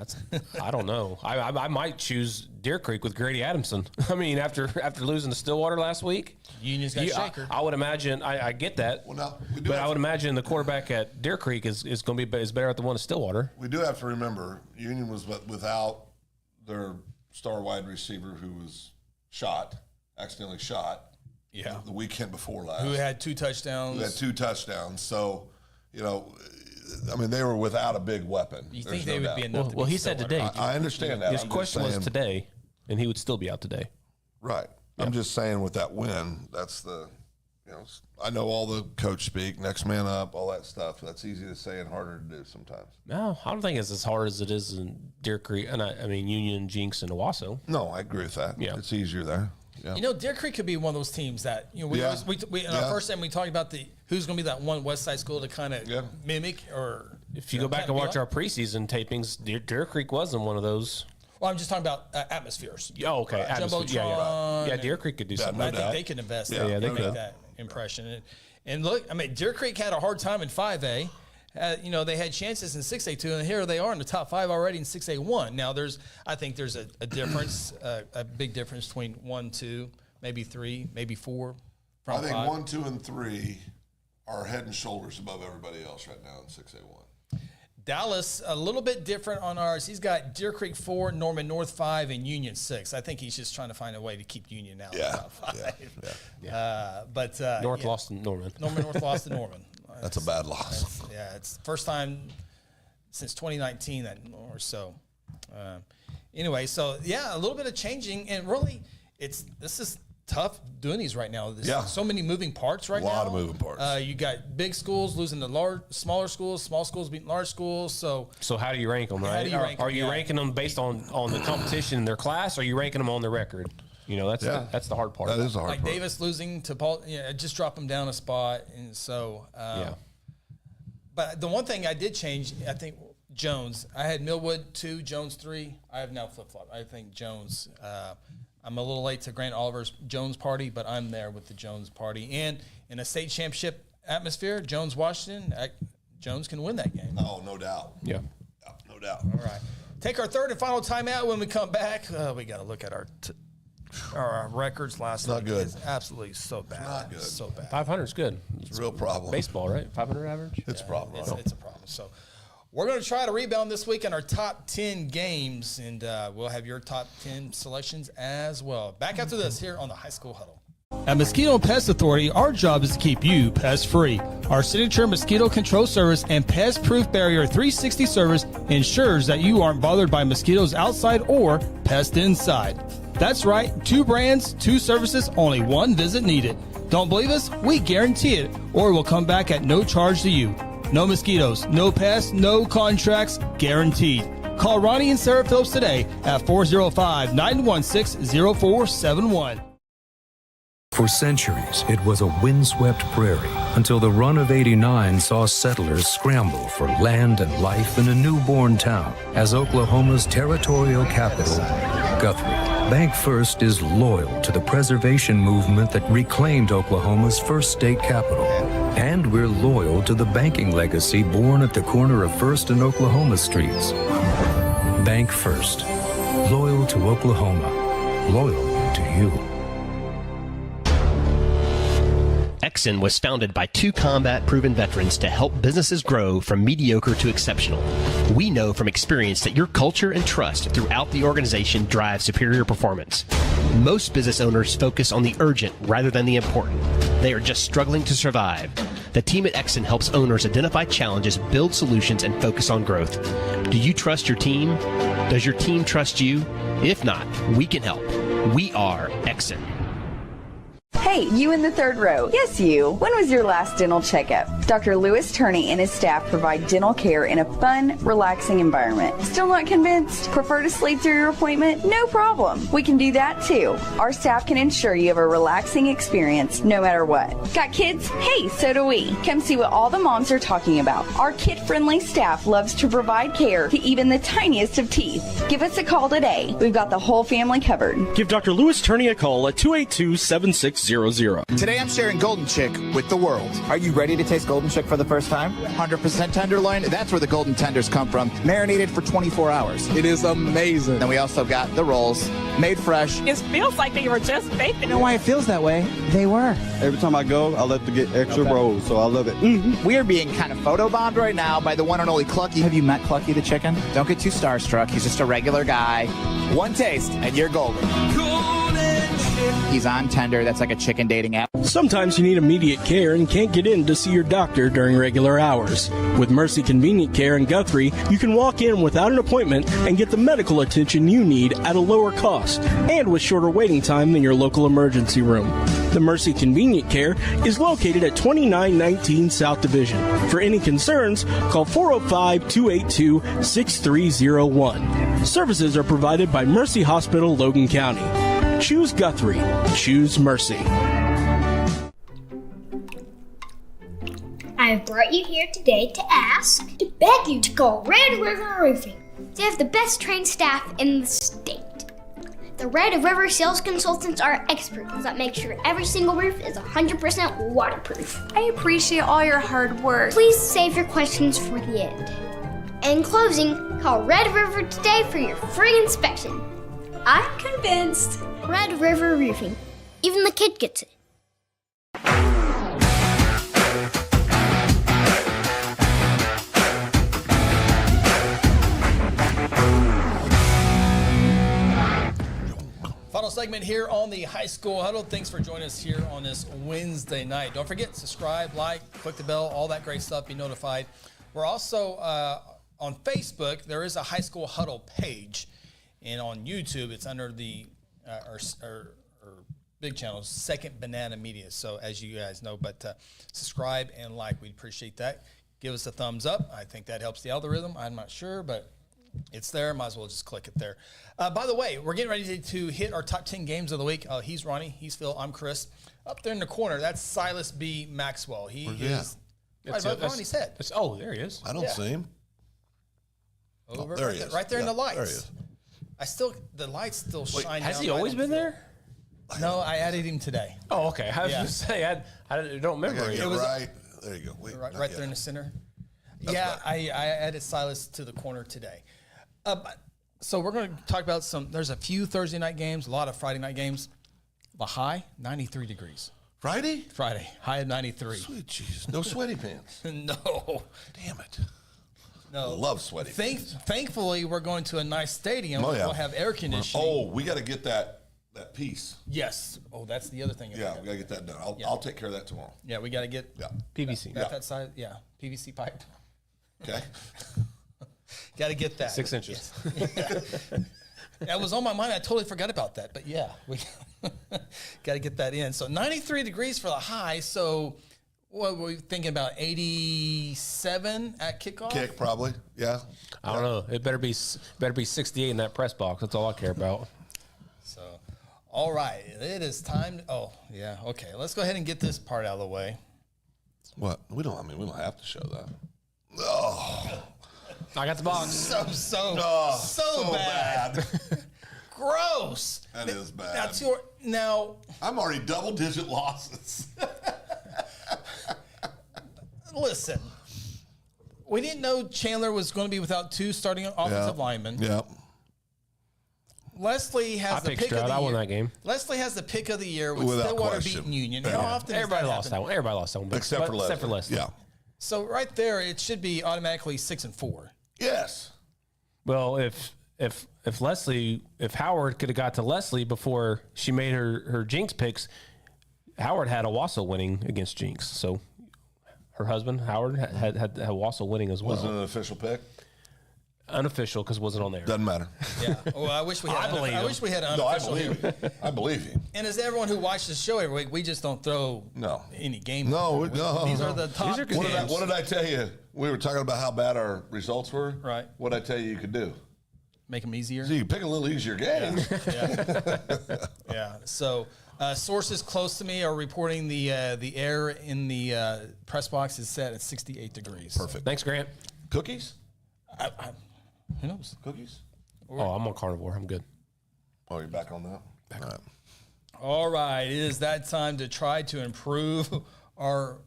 S4: I don't know. I might choose Deer Creek with Grady Adamson. I mean, after losing to Stillwater last week,
S2: Union's got Shaker.
S4: I would imagine. I get that.
S1: Well, now,
S4: but I would imagine the quarterback at Deer Creek is going to be better at the one at Stillwater.
S1: We do have to remember Union was without their star wide receiver who was accidentally shot.
S2: Yeah,
S1: the weekend before last.
S2: Who had 2 touchdowns?
S1: So, I mean, they were without a big weapon.
S2: You think they would be enough?
S4: Well, he said today.
S1: I understand that.
S4: His question was today, and he would still be out today.
S1: Right. I'm just saying with that win, that's the, I know all the coach speak, next man up, all that stuff. That's easy to say and harder to do sometimes.
S4: No, I don't think it's as hard as it is in Deer Creek, and I mean Union, Jinx, and Owasso.
S1: No, I agree with that. Yeah, it's easier there. Yeah.
S2: Deer Creek could be one of those teams that we in our first time we talked about who's going to be that one West Side school to kind of mimic or.
S4: If you go back and watch our preseason tapings, Deer Creek wasn't one of those.
S2: Well, I'm just talking about atmospheres.
S4: Oh, okay.
S2: Jumbotron.
S4: Yeah, Deer Creek could do something.
S2: I think they could invest in make that impression. And look, I mean, Deer Creek had a hard time in 5A. They had chances in 6A too, and here they are in the top 5 already in 6A1. Now, I think there's a difference, a big difference between 1, 2, maybe 3, maybe 4.
S1: I think 1, 2, and 3 are head and shoulders above everybody else right now in 6A1.
S2: Dallas, a little bit different on ours. He's got Deer Creek 4, Norman North 5, and Union 6. I think he's just trying to find a way to keep Union out of the top 5.
S4: North lost to Norman.
S2: North lost to Norman.
S1: That's a bad loss.
S2: It's the first time since 2019 or so. Anyway, so a little bit of changing, and really, this is tough doing these right now. So many moving parts right now.
S1: A lot of moving parts.
S2: You got big schools losing to smaller schools, small schools beating large schools. So
S4: how do you rank them, right? Are you ranking them based on the competition in their class, or are you ranking them on the record? That's the hard part.
S1: That is the hard part.
S2: Like Davis losing to Paul, just drop them down a spot. And so, But the one thing I did change, I think, Jones. I had Millwood 2, Jones 3. I have now flip-flop. I think Jones I'm a little late to Grant Oliver's Jones party, but I'm there with the Jones party. And in a state championship atmosphere, Jones-Washington, Jones can win that game.
S1: Oh, no doubt.
S4: Yeah.
S1: No doubt.
S2: All right. Take our third and final timeout. When we come back, we got to look at our records last night.
S1: Not good.
S2: It's absolutely so bad.
S1: Not good.
S2: So bad.
S4: 500 is good.
S1: It's a real problem.
S4: Baseball, right? 500 average?
S1: It's a problem.
S2: It's a problem. So we're going to try to rebound this week in our top 10 games, and we'll have your top 10 selections as well. Back after this here on the High School Huddle.
S16: At Mosquito and Pest Authority, our job is to keep you pest-free. Our signature mosquito control service and pest-proof barrier 360 service ensures that you aren't bothered by mosquitoes outside or pests inside. That's right, 2 brands, 2 services, only 1 visit needed. Don't believe us? We guarantee it, or we'll come back at no charge to you. No mosquitoes, no pests, no contracts, guaranteed. Call Ronnie and Sarah Phillips today at 405-916-0471.
S12: For centuries, it was a windswept prairie until the run of '89 saw settlers scramble for land and life in a newborn town as Oklahoma's territorial capital, Guthrie. Bank First is loyal to the preservation movement that reclaimed Oklahoma's first state capital. And we're loyal to the banking legacy born at the corner of First and Oklahoma Streets. Bank First. Loyal to Oklahoma. Loyal to you.
S10: Exxon was founded by 2 combat-proven veterans to help businesses grow from mediocre to exceptional. We know from experience that your culture and trust throughout the organization drive superior performance. Most business owners focus on the urgent rather than the important. They are just struggling to survive. The team at Exxon helps owners identify challenges, build solutions, and focus on growth. Do you trust your team? Does your team trust you? If not, we can help. We are Exxon.
S11: Hey, you in the third row. Yes, you. When was your last dental checkup? Dr. Louis Turney and his staff provide dental care in a fun, relaxing environment. Still not convinced? Prefer to sleep through your appointment? No problem. We can do that too. Our staff can ensure you have a relaxing experience no matter what. Got kids? Hey, so do we. Come see what all the moms are talking about. Our kid-friendly staff loves to provide care to even the tiniest of teeth. Give us a call today. We've got the whole family covered.
S9: Give Dr. Louis Turney a call at 282-7600.
S6: Today I'm sharing Golden Chick with the world. Are you ready to taste Golden Chick for the first time? 100% tenderloin. That's where the golden tenders come from. Marinated for 24 hours. It is amazing. Then we also got the rolls, made fresh.
S8: It feels like they were just baked.
S6: You know why it feels that way? They were.
S7: Every time I go, I like to get extra rolls, so I love it.
S6: We are being kind of photobombed right now by the one and only Clucky. Have you met Clucky the chicken? Don't get too starstruck. He's just a regular guy. One taste, and you're golden. He's on Tender. That's like a chicken dating app.
S9: Sometimes you need immediate care and can't get in to see your doctor during regular hours. With Mercy Convenient Care in Guthrie, you can walk in without an appointment and get the medical attention you need at a lower cost and with shorter waiting time than your local emergency room. The Mercy Convenient Care is located at 2919 South Division. For any concerns, call 405-282-6301. Services are provided by Mercy Hospital, Logan County. Choose Guthrie. Choose Mercy.
S13: I brought you here today to beg you to call Red River Roofing. They have the best trained staff in the state. The Red River sales consultants are experts that make sure every single roof is 100% waterproof.
S14: I appreciate all your hard work.
S13: Please save your questions for the end. In closing, call Red River today for your free inspection.
S14: I'm convinced.
S13: Red River Roofing. Even the kid gets it.
S2: Final segment here on the High School Huddle. Thanks for joining us here on this Wednesday night. Don't forget, subscribe, like, click the bell, all that great stuff. Be notified. We're also on Facebook. There is a High School Huddle page. And on YouTube, it's under the our big channel, Second Banana Media. So as you guys know, but subscribe and like. We'd appreciate that. Give us a thumbs up. I think that helps the algorithm. I'm not sure, but it's there. Might as well just click it there. By the way, we're getting ready to hit our top 10 games of the week. He's Ronnie. He's Phil. I'm Chris. Up there in the corner, that's Silas B. Maxwell. He is right above Ronnie's head.
S4: Oh, there he is.
S1: I don't see him.
S2: Over,
S1: there he is.
S2: Right there in the lights.
S1: There he is.
S2: The lights still shine.
S4: Has
S2: down
S4: he always been there?
S2: No, I added him today.
S4: Oh, okay. I was going to say, I don't remember.
S1: It was right. There you go. Wait,
S2: right there in the center. I added Silas to the corner today. So we're going to talk about there's a few Thursday night games, a lot of Friday night games. The high, 93 degrees.
S1: Friday,
S2: high at 93.
S1: Sweet Jesus. No sweaty pants.
S2: No.
S1: Damn it.
S2: No.
S1: I love sweaty pants.
S2: Thankfully, we're going to a nice stadium.
S1: Oh, yeah.
S2: We'll have air conditioning.
S1: Oh, we got to get that piece.
S2: Yes. Oh, that's the other thing.
S1: Yeah, we got to get that done. I'll take care of that tomorrow.
S2: Yeah, we got to get
S4: PVC.
S2: That side. Yeah, PVC pipe.
S1: Okay.
S2: Got to get that.
S4: 6 inches.
S2: That was on my mind. I totally forgot about that. But yeah, we got to get that in. So 93 degrees for the high. So what were we thinking about? 87 at kickoff?
S1: Kick probably. Yeah.
S4: I don't know. It better be 68 in that press box. That's all I care about.
S2: So, all right. It is time. Yeah. Okay. Let's go ahead and get this part out of the way.
S1: What? We don't have to show that. Oh.
S4: I got the box.
S2: So bad. Gross.
S1: That is bad.
S2: That's now.
S1: I'm already double-digit losses.
S2: Listen, we didn't know Chandler was going to be without 2 starting offensive linemen.
S1: Yeah.
S2: Leslie has the pick of the year.
S4: I won that game.
S2: Leslie has the pick of the year with
S1: Without
S2: Stillwater
S1: question.
S2: beating Union.
S1: Yeah.
S2: How often
S4: Everybody lost that one. Everybody lost that one.
S1: Except for Leslie. Yeah.
S2: So right there, it should be automatically 6-4.
S1: Yes.
S4: Well, if Howard could have got to Leslie before she made her Jinx picks, Howard had Owasso winning against Jinx. So her husband Howard had Owasso winning as well.
S1: Was it an official pick?
S4: Unofficial because it wasn't on there.
S1: Doesn't matter.
S2: Yeah. Well, I wish we had. I wish we had an unofficial.
S1: I believe you.
S2: And as everyone who watches the show every week, we just don't throw any game.
S1: No.
S2: These are the top.
S1: What did I tell you? We were talking about how bad our results were.
S2: Right.
S1: What did I tell you could do?
S2: Make them easier.
S1: So you can pick a little easier game.
S2: Yeah. So sources close to me are reporting the air in the press box is set at 68 degrees.
S1: Perfect.
S4: Thanks, Grant.
S1: Cookies?
S2: Who knows?
S1: Cookies?
S4: I'm on carnivore. I'm good.
S1: Oh, you're back on that?
S2: All right. It is that time to try to improve our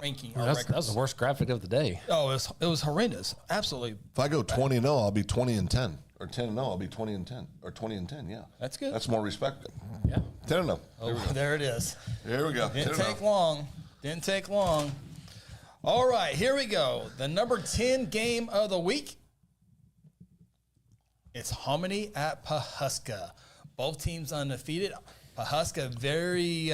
S2: ranking.
S4: That was the worst graphic of the day.
S2: Oh, it was horrendous. Absolutely.
S1: If I go 20-0, I'll be 20-10. Or 10-0, I'll be 20-10. Or 20-10, yeah.
S2: That's good.
S1: That's more respected.
S2: Yeah.
S1: 10-0.
S2: Oh, there it is.
S1: Here we go.
S2: Didn't take long. All right, here we go. The number 10 game of the week. It's Hominy at Pawhuska. Both teams undefeated. Pawhuska, very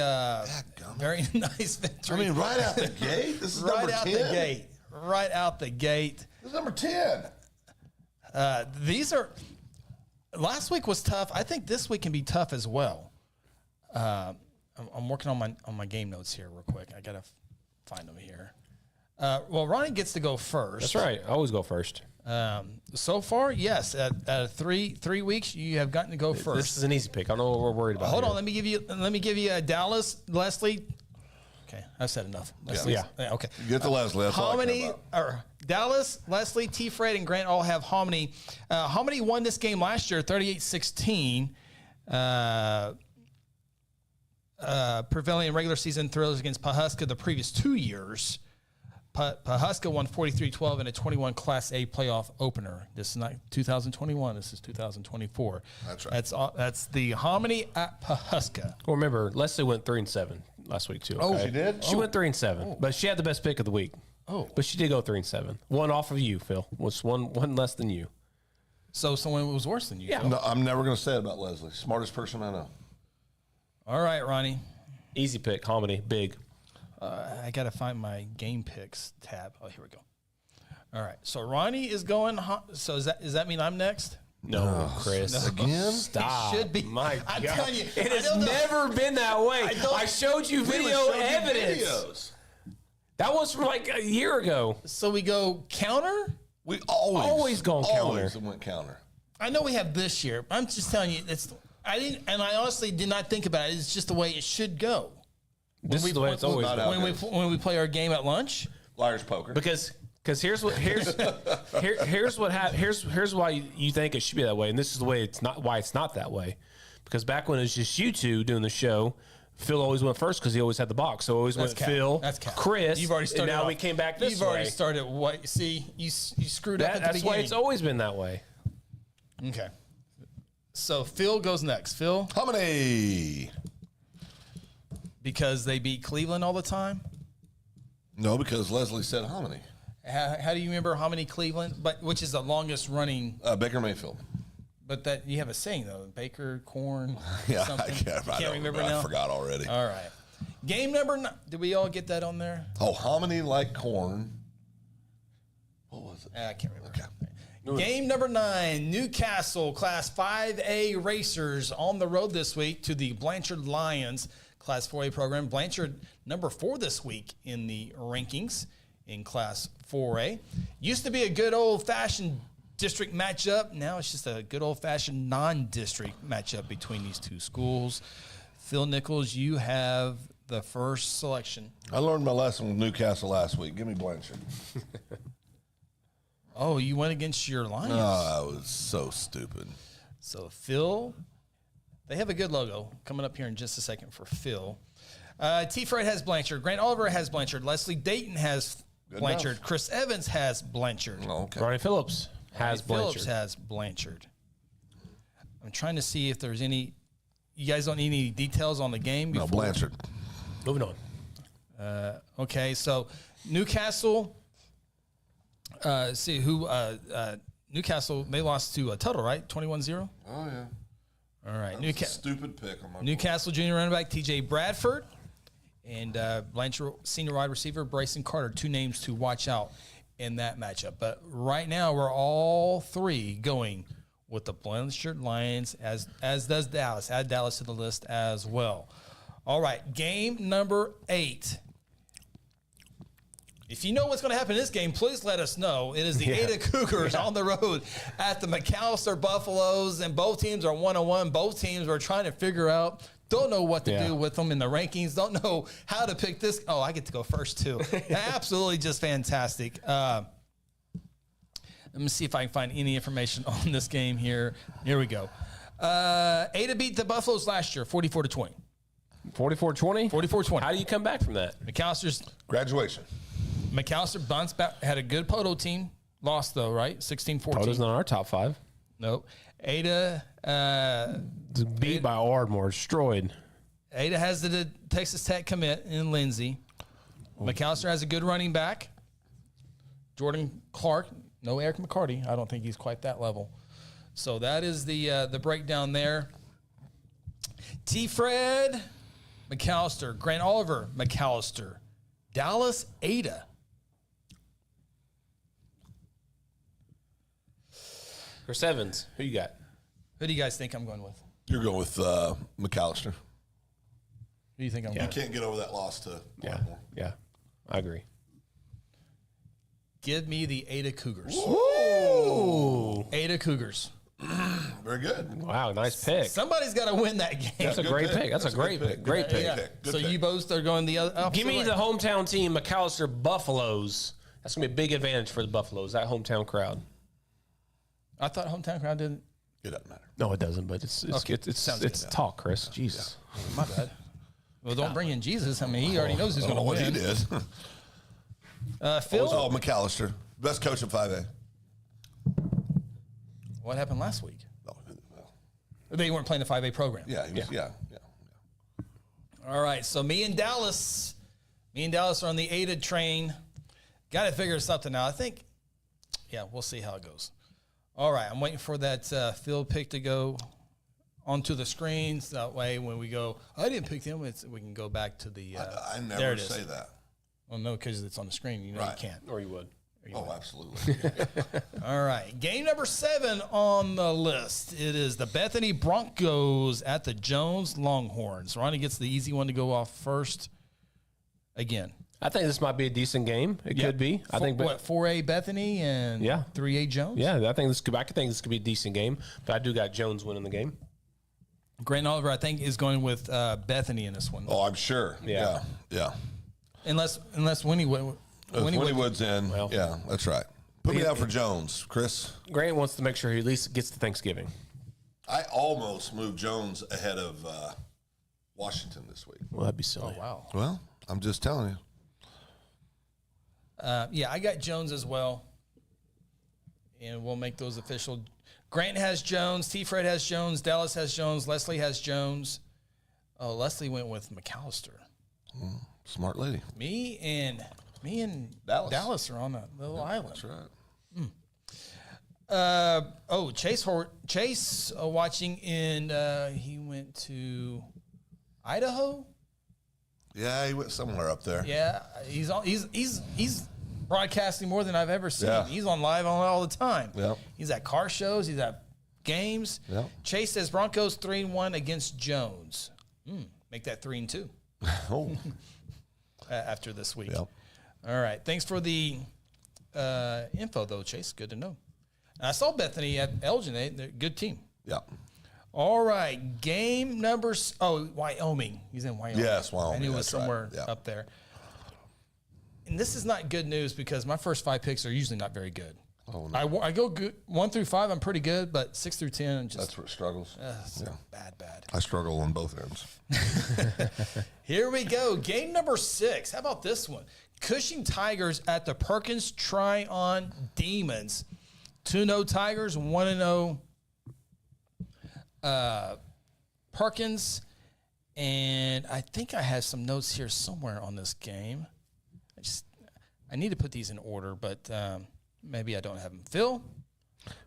S2: nice victory.
S1: I mean, right out the gate? This is
S2: right
S1: number 10?
S2: Right out the gate.
S1: This is number 10.
S2: Last week was tough. I think this week can be tough as well. I'm working on my game notes here real quick. I gotta find them here. Well, Ronnie gets to go first.
S4: That's right. I always go first.
S2: So far, yes. At 3 weeks, you have gotten to go first.
S4: This is an easy pick. I know what we're worried about.
S2: Hold
S4: here.
S2: on. Let me give you Dallas, Leslie. Okay, I've said enough. Leslie.
S4: Yeah.
S2: Okay.
S1: Get to Leslie. That's all I care about.
S2: Dallas, Leslie, T. Fred, and Grant all have Hominy. Hominy won this game last year, 38-16. Prevailing in regular season thrills against Pawhuska the previous 2 years. Pawhuska won 43-12 in a 21 Class A playoff opener. This is not 2021. This is 2024.
S1: That's right.
S2: That's the Hominy at Pawhuska.
S4: Well, remember, Leslie went 3-7 last week too.
S1: Oh, she did?
S4: She went 3-7, but she had the best pick of the week.
S2: Oh,
S4: but she did go 3-7. One off of you, Phil. Was one less than you.
S2: So someone was worse than you.
S4: Yeah.
S1: No, I'm never going to say it about Leslie. Smartest person I know.
S2: All right, Ronnie.
S4: Easy pick, Hominy, big.
S2: I got to find my game picks tab. Oh, here we go. All right. So Ronnie is going. So does that mean I'm next?
S4: No, Chris.
S2: No.
S1: Again?
S4: Stop.
S2: It should be.
S4: My
S2: I'm
S4: God.
S2: telling you,
S4: It has never been that way. I showed you video evidence. That was from like a year ago.
S2: So we go counter?
S1: We always
S4: go counter.
S1: Always went counter.
S2: I know we have this year. I'm just telling you, I honestly did not think about it. It's just the way it should go.
S4: This is the way it's always been.
S2: When we play our game at lunch,
S1: Liar's poker.
S4: Because here's why you think it should be that way, and this is the way why it's not that way. Because back when it was just you two doing the show, Phil always went first because he always had the box. So always went Phil, Chris.
S2: You've already started.
S4: And now
S2: off,
S4: we came back this way.
S2: You've already started. What? See, you screwed up at the beginning.
S4: That's why it's always been that way.
S2: Okay. So Phil goes next. Phil,
S1: Hominy.
S2: Because they beat Cleveland all the time.
S1: No, because Leslie said Hominy.
S2: How do you remember Hominy Cleveland? Which is the longest running?
S1: Baker Mayfield.
S2: But that you have a saying though, Baker, corn.
S1: Yeah,
S2: something.
S1: I can't
S2: remember now.
S1: I forgot already.
S2: All right. Game number 9. Did we all get that on there?
S1: Oh, Hominy like corn. What was it?
S2: I can't remember.
S1: Okay.
S2: Game number 9, Newcastle Class 5A Racers on the road this week to the Blanchard Lions Class 4A program. Blanchard, number 4 this week in the rankings in Class 4A. Used to be a good old-fashioned district matchup. Now it's just a good old-fashioned non-district matchup between these two schools. Phil Nichols, you have the first selection.
S1: I learned my lesson with Newcastle last week. Give me Blanchard.
S2: Oh, you went against your Lions.
S1: Oh, I was so stupid.
S2: So Phil, they have a good logo coming up here in just a second for Phil. T. Fred has Blanchard. Grant Oliver has Blanchard. Leslie Dayton has Blanchard.
S1: Enough.
S2: Chris Evans has Blanchard.
S1: Oh, okay.
S4: Ronnie Phillips has Blanchard.
S2: Phillips has Blanchard. I'm trying to see if there's any. You guys don't need any details on the game before?
S1: No, Blanchard.
S4: Moving on.
S2: Okay, so Newcastle. Newcastle, they lost to Tuttle, right? 21-0?
S1: Oh, yeah.
S2: All right.
S1: Stupid pick on my
S2: Newcastle junior running back T.J. Bradford and Blanchard senior wide receiver Bryson Carter, 2 names to watch out in that matchup. But right now, we're all 3 going with the Blanchard Lions, as does Dallas. Add Dallas to the list as well. All right, game number 8. If you know what's going to happen in this game, please let us know. It is the Ada Cougars on the road at the McAllister Buffaloes, and both teams are 1-1. Both teams are trying to figure out, don't know what to do with them in the rankings, don't know how to pick this. Oh, I get to go first, too. Absolutely just fantastic. Let me see if I can find any information on this game here. Here we go. Ada beat the Buffaloes last year, 44-20.
S4: 44-20?
S2: 44-20.
S4: How do you come back from that?
S2: McAllister's
S1: graduation.
S2: McAllister bounced back, had a good Poto team. Lost, though, right? 16-14.
S4: Poto's not our top 5.
S2: Nope. Ada.
S4: Beat by Ardmore, destroyed.
S2: Ada has the Texas Tech commit in Lindsay. McAllister has a good running back. Jordan Clark. No Eric McCarty. I don't think he's quite that level. So that is the breakdown there. T. Fred, McAllister. Grant Oliver, McAllister. Dallas, Ada.
S4: Chris Evans, who you got?
S2: Who do you guys think I'm going with?
S1: You're going with McAllister.
S2: Who do you think I'm
S1: You
S2: going?
S1: can't get over that loss to
S4: Yeah,
S1: Baltimore.
S4: yeah, I agree.
S2: Give me the Ada Cougars.
S4: Ooh.
S2: Ada Cougars.
S1: Very good.
S4: Wow, nice pick.
S2: Somebody's got to win that game.
S4: That's a great pick. That's a great pick. Great pick.
S2: Yeah. So you both are going the other.
S4: Give me the hometown team, McAllister Buffaloes. That's going to be a big advantage for the Buffaloes, that hometown crowd.
S2: I thought hometown crowd didn't.
S1: It doesn't matter.
S4: No, it doesn't, but it's
S2: Okay.
S4: it's talk, Chris. Jesus.
S2: My bad. Well, don't bring in Jesus. I mean, he already knows who's going to
S1: what
S2: win.
S1: he did.
S2: Phil,
S1: Oh, McAllister. Best coach in 5A.
S2: what happened last week?
S1: Oh,
S2: They weren't playing the 5A program.
S1: yeah, he was, yeah.
S2: All right, so me and Dallas are on the Ada train. Got to figure something out. I think, yeah, we'll see how it goes. All right, I'm waiting for that field pick to go onto the screens. That way, when we go, I didn't pick them, we can go back to the.
S1: I
S2: there
S1: never
S2: it is.
S1: say that.
S2: Well, no, because it's on the screen. You know
S1: Right.
S2: you can't.
S4: Or you would.
S1: Oh, absolutely.
S2: All right, game number 7 on the list. It is the Bethany Broncos at the Jones Longhorns. Ronnie gets the easy one to go off first. Again,
S4: I think this might be a decent game. It could be. I think.
S2: what 4A Bethany and 3A Jones.
S4: Yeah, I think this could be a decent game. But I do got Jones winning the game.
S2: Grant Oliver, I think, is going with Bethany in this one.
S1: Oh, I'm sure. Yeah.
S2: Unless Winnie
S1: Wood's in.
S4: Well.
S1: Yeah, that's right. Put me down for Jones, Chris.
S4: Grant wants to make sure he at least gets to Thanksgiving.
S1: I almost moved Jones ahead of Washington this week.
S4: Well, that'd be silly.
S2: Oh, wow.
S1: Well, I'm just telling you.
S2: Yeah, I got Jones as well. And we'll make those official. Grant has Jones. T-Fred has Jones. Dallas has Jones. Leslie has Jones. Oh, Leslie went with McAllister.
S1: Smart lady.
S2: Me and Dallas are on a little island.
S1: That's right.
S2: Chase watching in. He went to Idaho.
S1: Yeah, he went somewhere up there.
S2: Yeah, he's broadcasting more than I've ever seen.
S1: Yeah.
S2: He's on live on all the time.
S1: Yep.
S2: He's at car shows. He's at games.
S1: Yep.
S2: Chase says Broncos 3-1 against Jones. Make that 3-2
S1: Oh.
S2: after this week.
S1: Yep.
S2: All right. Thanks for the info, though, Chase. Good to know. I saw Bethany at Elgin. They're a good team.
S1: Yeah.
S2: All right. Game number. Wyoming. He's in Wyoming.
S1: Yes, Wyoming.
S2: I knew it was
S1: That's
S2: somewhere
S1: right. Yeah.
S2: up there. And this is not good news because my first 5 picks are usually not very good.
S1: Oh, no.
S2: I go good 1 through 5. I'm pretty good, but 6 through 10, I'm just
S1: That's where it struggles.
S2: bad.
S1: I struggle on both ends.
S2: Here we go. Game number 6. How about this one? Cushing Tigers at the Perkins Tryon Demons. 2-0 Tigers, 1-0 Perkins. And I think I have some notes here somewhere on this game. I need to put these in order, but maybe I don't have them. Phil?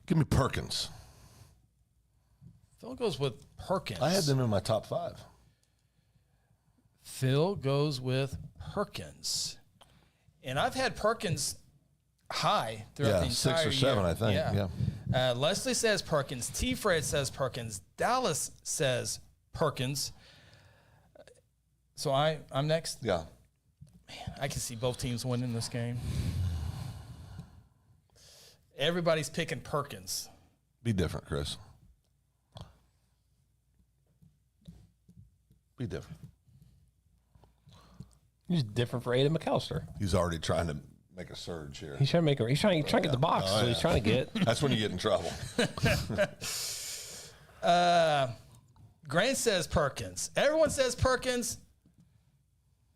S1: Give me Perkins.
S2: Phil goes with Perkins.
S1: I had them in my top 5.
S2: Phil goes with Perkins. And I've had Perkins high throughout the entire
S1: 6 or 7,
S2: year.
S1: I think. Yeah.
S2: Leslie says Perkins. T-Fred says Perkins. Dallas says Perkins. So I'm next?
S1: Yeah.
S2: Man, I can see both teams winning this game. Everybody's picking Perkins.
S1: Be different, Chris. Be different.
S4: He's different for Ada McAllister.
S1: He's already trying to make a surge here.
S4: He's trying to get the box. So he's trying to get.
S1: That's when you get in trouble.
S2: Grant says Perkins. Everyone says Perkins.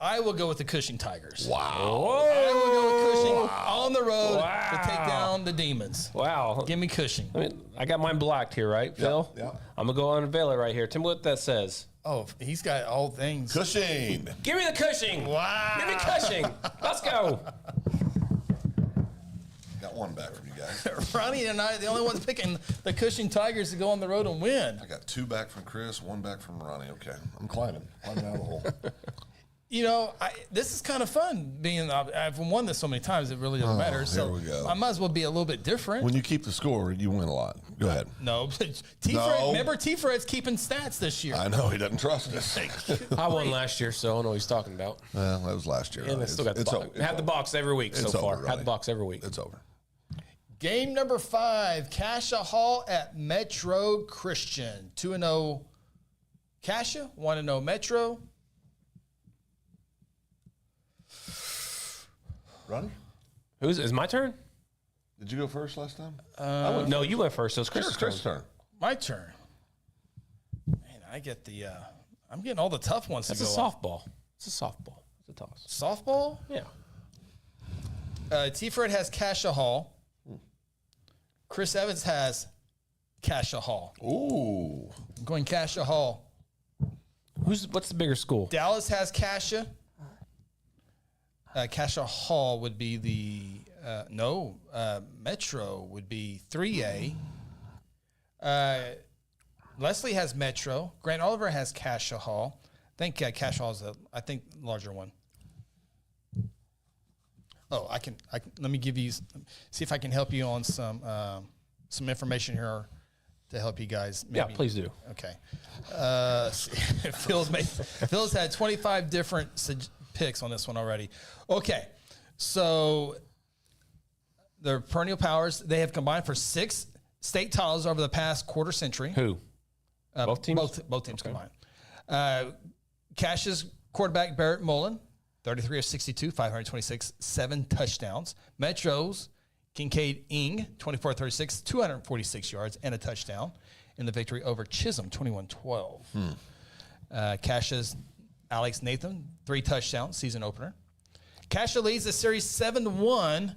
S2: I will go with the Cushing Tigers.
S1: Wow.
S2: I will go with Cushing on the road to take down the Demons.
S4: Wow.
S2: Give me Cushing.
S4: I mean, I got mine blocked here, right, Phil?
S1: Yeah.
S4: I'm going to go unveil it right here. Tell me what that says.
S2: Oh, he's got all things.
S1: Cushing.
S4: Give me the Cushing.
S2: Wow.
S4: Give me Cushing. Let's go.
S1: Got one back from you guys.
S2: Ronnie and I are the only ones picking the Cushing Tigers to go on the road and win.
S1: I got 2 back from Chris, 1 back from Ronnie. Okay. I'm climbing out of the hole.
S2: You know, this is kind of fun. I've won this so many times, it really doesn't matter. So
S1: here we go.
S2: I might as well be a little bit different.
S1: When you keep the score, you win a lot. Go ahead.
S2: No, remember T-Fred's keeping stats this year.
S1: I know he doesn't trust us.
S4: I won last year, so I know what he's talking about.
S1: Well, that was last year.
S4: And I still got the box. Had the box every week so far. Had the box every week.
S1: It's over.
S2: Game number 5, Cassia Hall at Metro Christian. 2-0 Cassia, 1-0 Metro.
S1: Ronnie?
S4: Is my turn?
S1: Did you go first last time?
S4: No, you went first. So it's Chris's turn.
S2: My turn. Man, I get I'm getting all the tough ones
S4: That's
S2: to go
S4: a softball. It's a softball. It's a toss.
S2: Softball?
S4: Yeah.
S2: T-Fred has Cassia Hall. Chris Evans has Cassia Hall.
S1: Ooh.
S2: I'm going Cassia Hall.
S4: What's the bigger school?
S2: Dallas has Cassia. Cassia Hall would be Metro would be 3A. Leslie has Metro. Grant Oliver has Cassia Hall. I think Cassia Hall is the larger one. Oh, I can let me give you, see if I can help you on some information here to help you guys. Maybe.
S4: Yeah, please do.
S2: Okay. Phil's had 25 different picks on this one already. Okay, so the perennial powers, they have combined for 6 state titles over the past quarter century.
S4: Who? Both teams?
S2: Both teams combined. Cash's quarterback, Barrett Mullen, 33 of 62, 526, 7 touchdowns. Metro's Kincaid Ing, 24 of 36, 246 yards, and a touchdown in the victory over Chisholm, 21-12. Cash's Alex Nathan, 3 touchdowns, season opener. Cassia leads the series 7-1.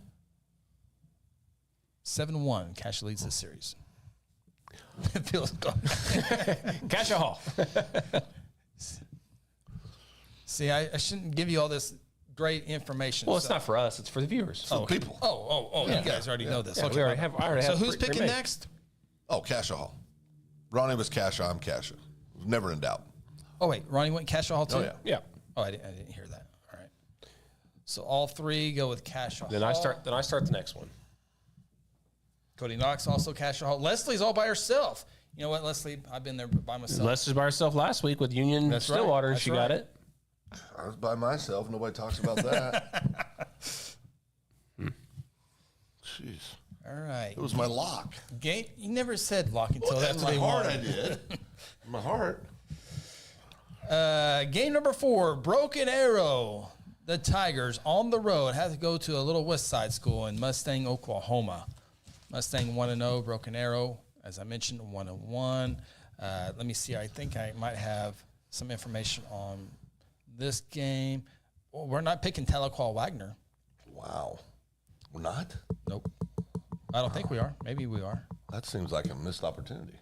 S2: 7-1. Cassia leads the series. It feels good.
S4: Cassia Hall.
S2: See, I shouldn't give you all this great information.
S4: Well, it's not for us. It's for the viewers.
S1: For the people.
S2: Yeah. You guys already know this.
S4: Yeah,
S2: okay.
S4: we already have. I already have
S2: who's picking next?
S1: Oh, Cassia Hall. Ronnie was Cassia. I'm Cassia. Never in doubt.
S2: Oh, wait. Ronnie went Cassia Hall, too?
S1: Oh, yeah.
S4: Yeah.
S2: Oh, I didn't hear that. All right. So all 3 go with Cassia
S4: Then
S2: Hall.
S4: I start the next one.
S2: Cody Knox also Cassia Hall. Leslie's all by herself. You know what, Leslie? I've been there by myself.
S4: Leslie's by herself last week with Union Stillwater, and she got it.
S1: I was by myself. Nobody talks about that. Jeez.
S2: All right.
S1: It was my lock.
S2: You never said lock until
S1: In
S2: after
S1: my
S2: they
S1: heart,
S2: won.
S1: I did. In my heart.
S2: Game number 4, Broken Arrow. The Tigers on the road have to go to a little West Side school in Mustang, Oklahoma. Mustang 1-0, Broken Arrow, as I mentioned, 1-1. Let me see. I think I might have some information on this game. Well, we're not picking Tahlequah Wagner.
S1: Wow. We're not?
S2: Nope. I don't think we are. Maybe we are.
S1: That seems like a missed opportunity.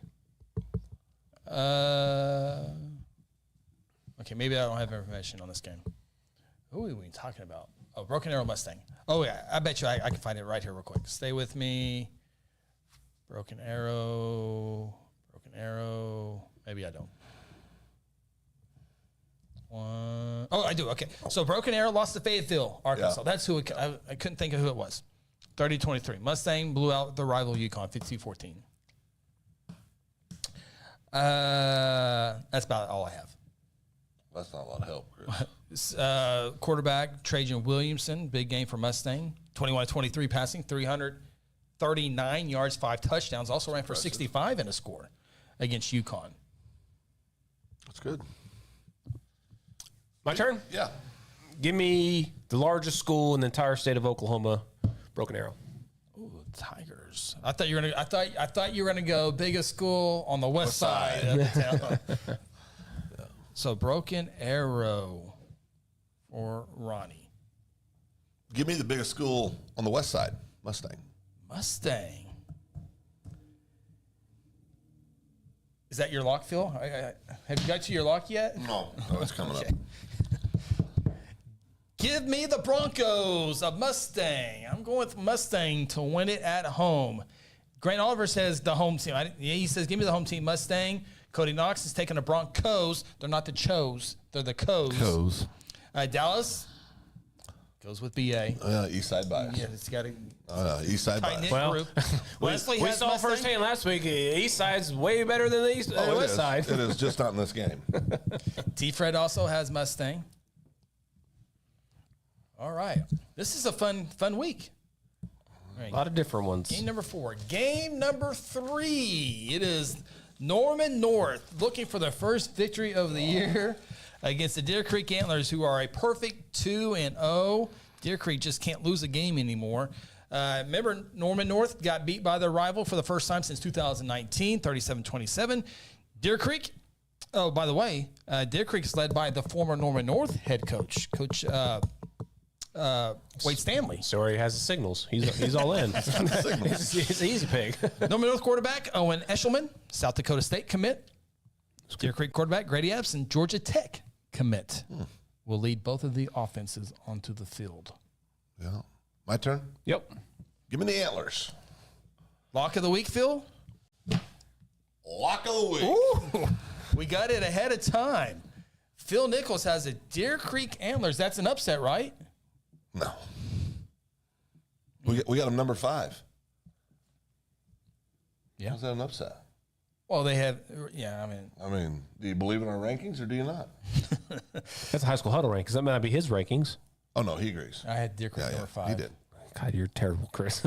S2: Okay, maybe I don't have information on this game. Who are we talking about? Oh, Broken Arrow Mustang. Oh, yeah. I bet you I can find it right here real quick. Stay with me. Broken Arrow. Maybe I don't. Oh, I do. Okay. So Broken Arrow lost to Fayetteville, Arkansas.
S1: Yeah.
S2: That's who I couldn't think of who it was. 30-23. Mustang blew out the rival UConn 52-14. That's about all I have.
S1: That's not a lot of help, Chris.
S2: Quarterback Trajan Williamson, big game for Mustang. 21-23 passing, 339 yards, 5 touchdowns. Also ran for 65 in a score against UConn.
S1: That's good.
S4: My turn?
S1: Yeah.
S4: Give me the largest school in the entire state of Oklahoma, Broken Arrow.
S2: Ooh, Tigers. I thought you were gonna go biggest school on the west side of the town. Yeah. So Broken Arrow for Ronnie.
S1: Give me the biggest school on the west side, Mustang.
S2: Mustang. Is that your lock, Phil? Have you got to your lock yet?
S1: No, it's coming up.
S2: Give me the Broncos of Mustang. I'm going with Mustang to win it at home. Grant Oliver says the home team. He says, give me the home team, Mustang. Cody Knox is taking the Broncos. They're not the Chos. They're the Coes. Dallas goes with BA.
S1: East Side bias.
S2: Yeah, it's got a
S1: East Side bias.
S2: group.
S4: we saw firsthand last week. East Side's way better than the West Side.
S1: It is just not in this game.
S2: T-Fred also has Mustang. All right. This is a fun week.
S4: A lot of different ones.
S2: Game number 4. Game number 3. It is Norman North looking for their first victory of the year against the Deer Creek Antlers, who are a perfect 2-0. Deer Creek just can't lose a game anymore. Remember, Norman North got beat by their rival for the first time since 2019, 37-27. Deer Creek, oh, by the way, Deer Creek is led by the former Norman North head coach, Wade Stanley.
S4: So he has the signals. He's all in. He's an easy pick.
S2: Norman North quarterback Owen Eshelman, South Dakota State commit. Deer Creek quarterback Grady Epson, Georgia Tech commit. Will lead both of the offenses onto the field.
S1: Yeah. My turn?
S4: Yep.
S1: Give me the Antlers.
S2: Lock of the week, Phil?
S1: Lock of the week.
S2: Ooh, we got it ahead of time. Phil Nichols has a Deer Creek Antlers. That's an upset, right?
S1: No. We got them number 5.
S2: Yeah.
S1: How's that an upset?
S2: Well, they have, yeah,
S1: I mean, do you believe in our rankings or do you not?
S4: That's a High School Huddle rank, because that might not be his rankings.
S1: Oh, no, he agrees.
S2: I had Deer Creek number 5.
S1: He did.
S4: God, you're terrible, Chris.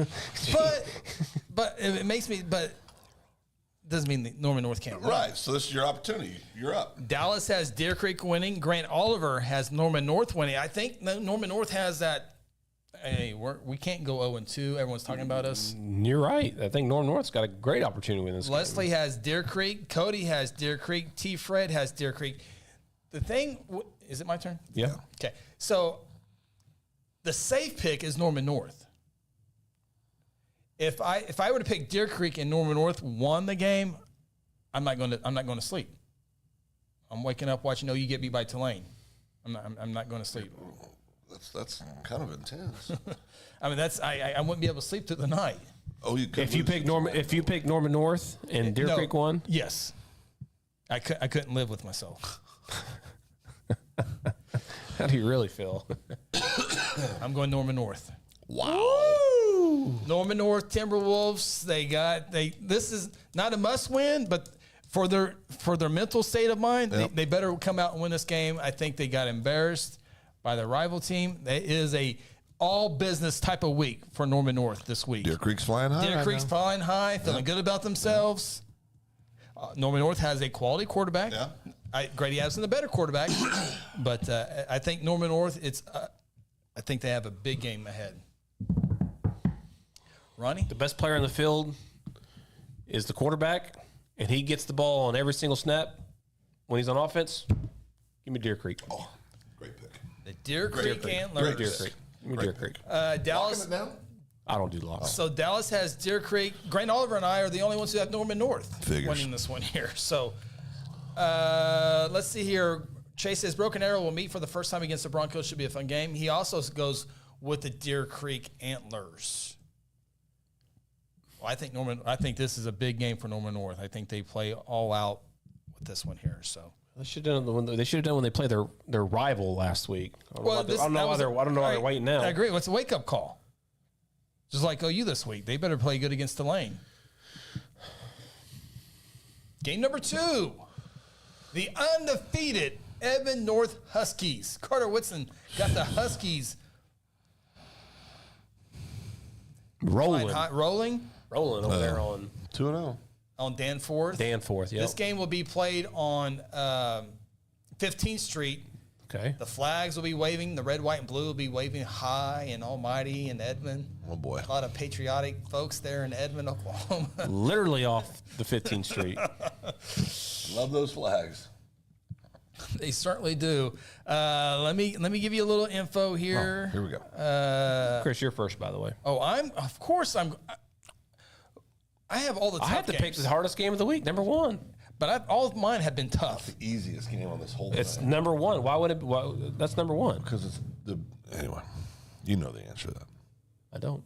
S2: but it makes me, but doesn't mean that Norman North can't win.
S1: Right, so this is your opportunity. You're up.
S2: Dallas has Deer Creek winning. Grant Oliver has Norman North winning. I think Norman North has that. Hey, we can't go 0-2. Everyone's talking about us.
S4: You're right. I think Norman North's got a great opportunity in this
S2: Leslie
S4: game.
S2: has Deer Creek. Cody has Deer Creek. T. Fred has Deer Creek. The thing, is it my turn?
S4: Yeah.
S2: Okay. So the safe pick is Norman North. If I were to pick Deer Creek and Norman North won the game, I'm not going to sleep. I'm waking up watching OU get beat by Tulane. I'm not going to sleep.
S1: That's kind of intense.
S2: I mean, I wouldn't be able to sleep through the night.
S1: Oh,
S4: if you pick Norman North and Deer Creek won,
S2: yes, I couldn't live with myself.
S4: How do you really feel?
S2: I'm going Norman North.
S1: Wow.
S2: Woo! Norman North Timberwolves. This is not a must win, but for their mental state of mind, they better come out and win this game. I think they got embarrassed by their rival team. It is a all business type of week for Norman North this week.
S1: Deer Creek's flying high.
S2: Deer Creek's flying high, feeling good about themselves. Norman North has a quality quarterback. Yeah. Grady Addison, the better quarterback, but I think Norman North. I think they have a big game ahead. Ronnie,
S4: the best player on the field is the quarterback, and he gets the ball on every single snap when he's on offense. Give me Deer Creek.
S1: Oh, great pick.
S2: The Deer Creek Antlers.
S4: Great Deer Creek. Give me Deer Creek.
S2: Dallas.
S4: I don't do locks.
S2: So Dallas has Deer Creek. Grant Oliver and I are the only ones who have Norman North winning this one here. So let's see here. Chase says Broken Arrow will meet for the first time against the Broncos. Should be a fun game. He also goes with the Deer Creek Antlers. Well, I think this is a big game for Norman North. I think they play all out with this one here. So
S4: they should have done when they played their rival last week. I don't know why they're waiting now.
S2: I agree. What's a wake up call? Just like OU this week, they better play good against Tulane. Game number 2, the undefeated Edmond North Huskies. Carter Whitson got the Huskies rolling over there on
S1: 2-0
S2: on Danforth.
S4: Yeah.
S2: This game will be played on 15th Street.
S4: Okay.
S2: The flags will be waving. The red, white, and blue will be waving high and almighty in Edmond.
S1: Oh, boy.
S2: A lot of patriotic folks there in Edmond, Oklahoma.
S4: Literally off the 15th Street.
S1: Love those flags.
S2: They certainly do. Let me give you a little info here.
S1: Oh, here we go.
S4: Chris, you're first, by the way.
S2: Oh, I have all the tough
S4: I have to pick the hardest game of the week, number 1.
S2: But all of mine have been tough.
S1: The easiest game on this whole
S4: It's
S1: thing.
S4: number 1. Why would it? That's number 1.
S1: Because it's anyway. You know the answer to that.
S4: I don't.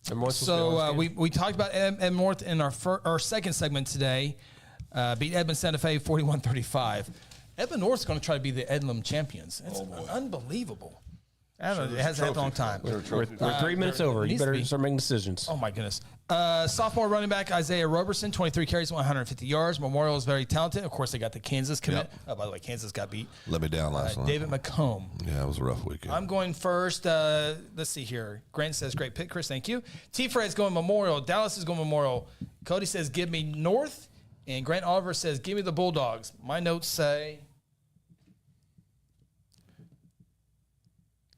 S2: So we talked about Edmond North in our second segment today. Beat Edmond Santa Fe 41-35. Edmond North's going to try to be the Edlum champions. It's unbelievable. I don't know. It hasn't happened a long time.
S4: We're 3 minutes over. You better start making decisions.
S2: Oh, my goodness. Sophomore running back Isaiah Roberson, 23 carries, 150 yards. Memorial is very talented. Of course, they got the Kansas commit.
S1: Yep.
S2: Oh, by the way, Kansas got beat.
S1: Let me down last night.
S2: David McComb.
S1: Yeah, it was a rough weekend.
S2: I'm going first. Let's see here. Grant says, great pick, Chris. Thank you. T-Fred's going Memorial. Dallas is going Memorial. Cody says, give me North. And Grant Oliver says, give me the Bulldogs. My notes say,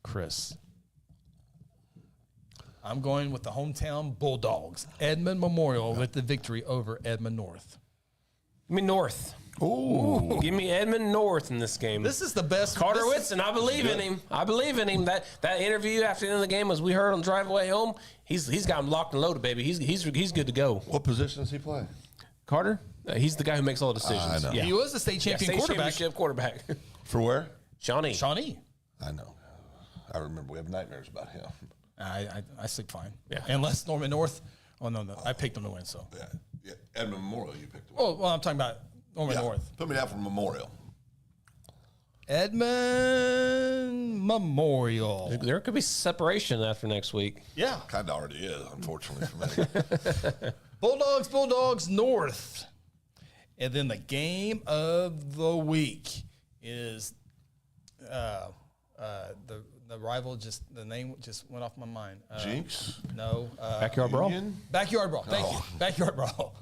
S2: Chris. I'm going with the hometown Bulldogs. Edmond Memorial with the victory over Edmond North.
S4: Give me North.
S1: Ooh.
S4: Give me Edmond North in this game.
S2: This is the best.
S4: Carter Whitson, I believe in him. I believe in him. That interview after the end of the game, as we heard on the drive away home, he's got him locked and loaded, baby. He's good to go.
S1: What position does he play?
S4: Carter? He's the guy who makes all the decisions.
S1: I know.
S2: Yeah. He was the state champion quarterback.
S4: Championship quarterback.
S1: For where?
S2: Shawnee.
S1: I know. I remember we have nightmares about him.
S2: I sleep fine.
S4: Yeah.
S2: Unless Norman North. Oh, no. I picked them to win, so.
S1: Yeah. Edmond Memorial, you picked.
S2: Oh, well, I'm talking about Norman North.
S1: Put me down for Memorial.
S2: Edmond Memorial.
S4: There could be separation after next week.
S2: Yeah.
S1: Kind of already is, unfortunately for me.
S2: Bulldogs, North. And then the game of the week is the rival. The name just went off my mind.
S1: Jinx?
S2: No.
S4: Backyard Brawl?
S2: Backyard Brawl. Thank you. Backyard Brawl.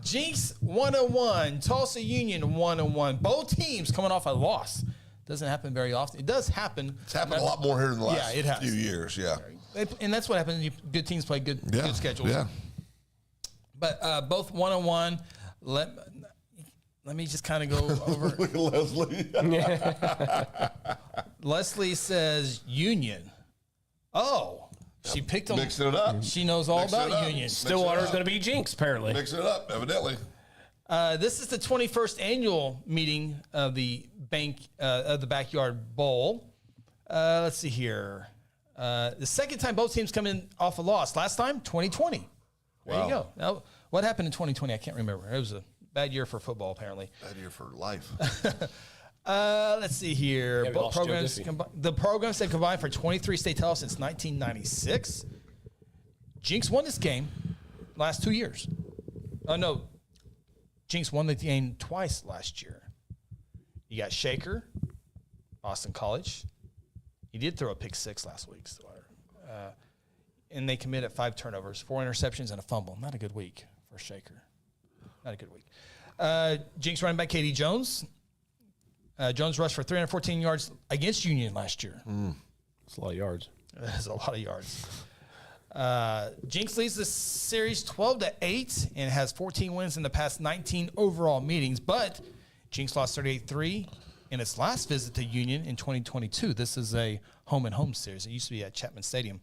S2: Jinx 101, Tulsa Union 101. Both teams coming off a loss. Doesn't happen very often. It does happen.
S1: It's happened a lot more here in the last
S2: it has.
S1: few years, yeah.
S2: And that's what happens. Good teams play good schedules.
S1: Yeah.
S2: But both 101. Let me just kind of go over.
S1: Look at Leslie.
S2: Leslie says Union. Oh, she picked them.
S1: Mixing it up.
S2: She knows all about Union.
S4: Stillwater's going to be Jinx, apparently.
S1: Mixing it up, evidently.
S2: This is the 21st annual meeting of the Backyard Bowl. Let's see here. The second time both teams come in off a loss. Last time, 2020. There you go. Now, what happened in 2020? I can't remember. It was a bad year for football, apparently.
S1: Bad year for life.
S2: Let's see here.
S4: Both programs,
S2: the programs have combined for 23 state titles since 1996. Jinx won this game last 2 years. Oh, no. Jinx won the game twice last year. You got Shaker, Boston College. He did throw a pick six last week. And they committed 5 turnovers, 4 interceptions, and a fumble. Not a good week for Shaker. Not a good week. Jinx running back Katie Jones. Jones rushed for 314 yards against Union last year.
S4: That's a lot of yards.
S2: That's a lot of yards. Jinx leads the series 12-8 and has 14 wins in the past 19 overall meetings, but Jinx lost 38-3 in its last visit to Union in 2022. This is a home-and-home series. It used to be at Chapman Stadium.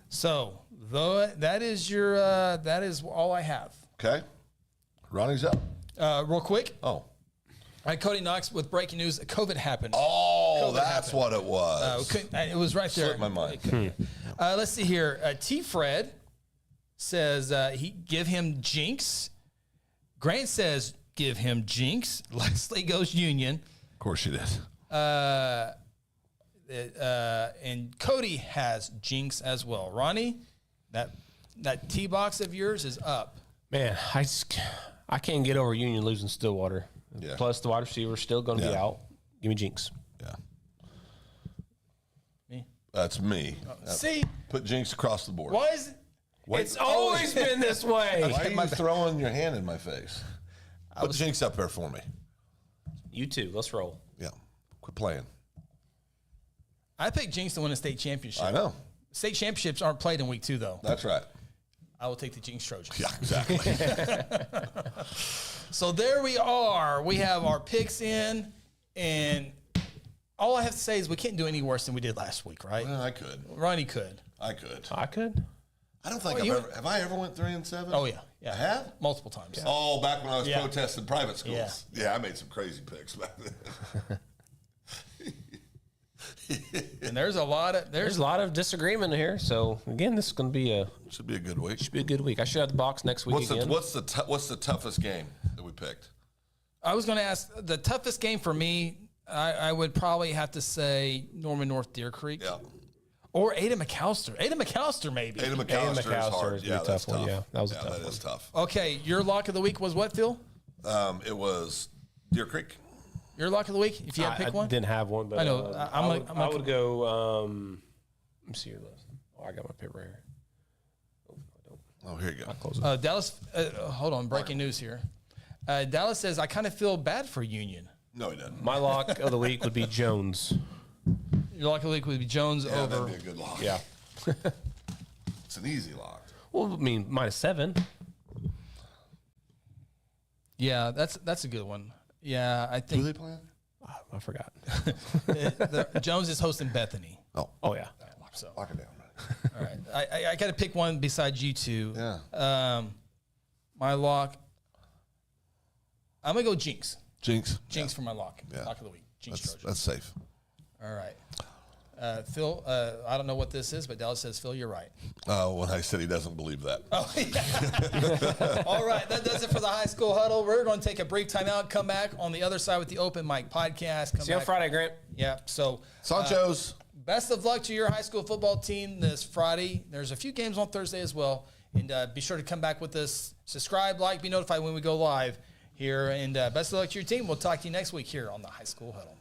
S2: So that is all I have.
S1: Okay. Ronnie's up.
S2: Real quick.
S1: Oh.
S2: All right, Cody Knox with breaking news. COVID happened.
S1: Oh, that's what it was.
S2: It was right there.
S1: Slipped my mind.
S2: Let's see here. T-Fred says give him Jinx. Grant says give him Jinx. Leslie goes Union.
S1: Of course she did.
S2: And Cody has Jinx as well. Ronnie, that tee box of yours is up.
S4: Man, I can't get over Union losing Stillwater.
S1: Yeah.
S4: Plus, the wide receiver's still going to be out. Give me Jinx.
S1: Yeah.
S2: Me?
S1: That's me.
S2: See?
S1: Put Jinx across the board.
S2: Why is it?
S4: It's always been this way.
S1: Why are you throwing your hand in my face? Put Jinx up there for me.
S4: You too. Let's roll.
S1: Yeah. Quit playing.
S2: I picked Jinx to win a state championship.
S1: I know.
S2: State championships aren't played in week 2, though.
S1: That's right.
S2: I will take the Jinx Trojans.
S1: Yeah, exactly.
S2: So there we are. We have our picks in, and all I have to say is we can't do any worse than we did last week, right?
S1: Well, I could.
S2: Ronnie could.
S1: I could.
S4: I could.
S1: I don't think have I ever went 3-7?
S2: Oh, yeah.
S1: I have?
S2: Multiple times.
S1: Yeah. Oh, back when I was protesting private schools.
S2: Yeah.
S1: Yeah, I made some crazy picks back then.
S2: And there's a lot of
S4: disagreement here. So again, this is going to be
S1: should be a good week.
S4: Should be a good week. I should have the box next week again.
S1: What's the toughest game that we picked?
S2: I was going to ask, the toughest game for me, I would probably have to say Norman North Deer Creek.
S1: Yeah.
S2: Or Ada McAllister. Ada McAllister, maybe.
S1: Ada McAllister is hard.
S4: Yeah,
S1: that's
S4: tough one.
S1: tough.
S4: Yeah, that was a tough
S1: that
S4: one.
S1: is tough.
S2: Okay, your lock of the week was what, Phil?
S1: It was Deer Creek.
S2: Your lock of the week, if you had to pick one?
S4: I didn't have one, but
S2: I know.
S4: I would go. Let me see your list. Oh, I got my paper here.
S1: Oh, here you go.
S4: Close it.
S2: Dallas, hold on, breaking news here. Dallas says, I kind of feel bad for Union.
S1: No, he doesn't.
S4: My lock of the week would be Jones.
S2: Your lock of the week would be Jones over.
S1: That'd be a good lock.
S4: Yeah.
S1: It's an easy lock.
S4: Well, I mean, -7.
S2: Yeah, that's a good one. Yeah, I think.
S1: Who they playing?
S4: I forgot.
S2: Jones is hosting Bethany.
S4: Oh yeah.
S1: So lock it down.
S2: All right, I got to pick one besides you two.
S1: Yeah.
S2: My lock. I'm gonna go Jinx.
S1: Jinx.
S2: Jinx for my lock.
S1: Yeah.
S2: Lock of the week. Jinx Trojan.
S1: That's safe.
S2: All right. Phil, I don't know what this is, but Dallas says, Phil, you're right.
S1: When I said he doesn't believe that.
S2: Oh, yeah. All right. That does it for the High School Huddle. We're going to take a brief timeout, come back on the other side with the Open Mic Podcast.
S4: See you on Friday, Grant.
S2: Yeah. So,
S1: Sancho's.
S2: Best of luck to your high school football team this Friday. There's a few games on Thursday as well. And be sure to come back with us. Subscribe, like, be notified when we go live here. And best of luck to your team. We'll talk to you next week here on the High School Huddle.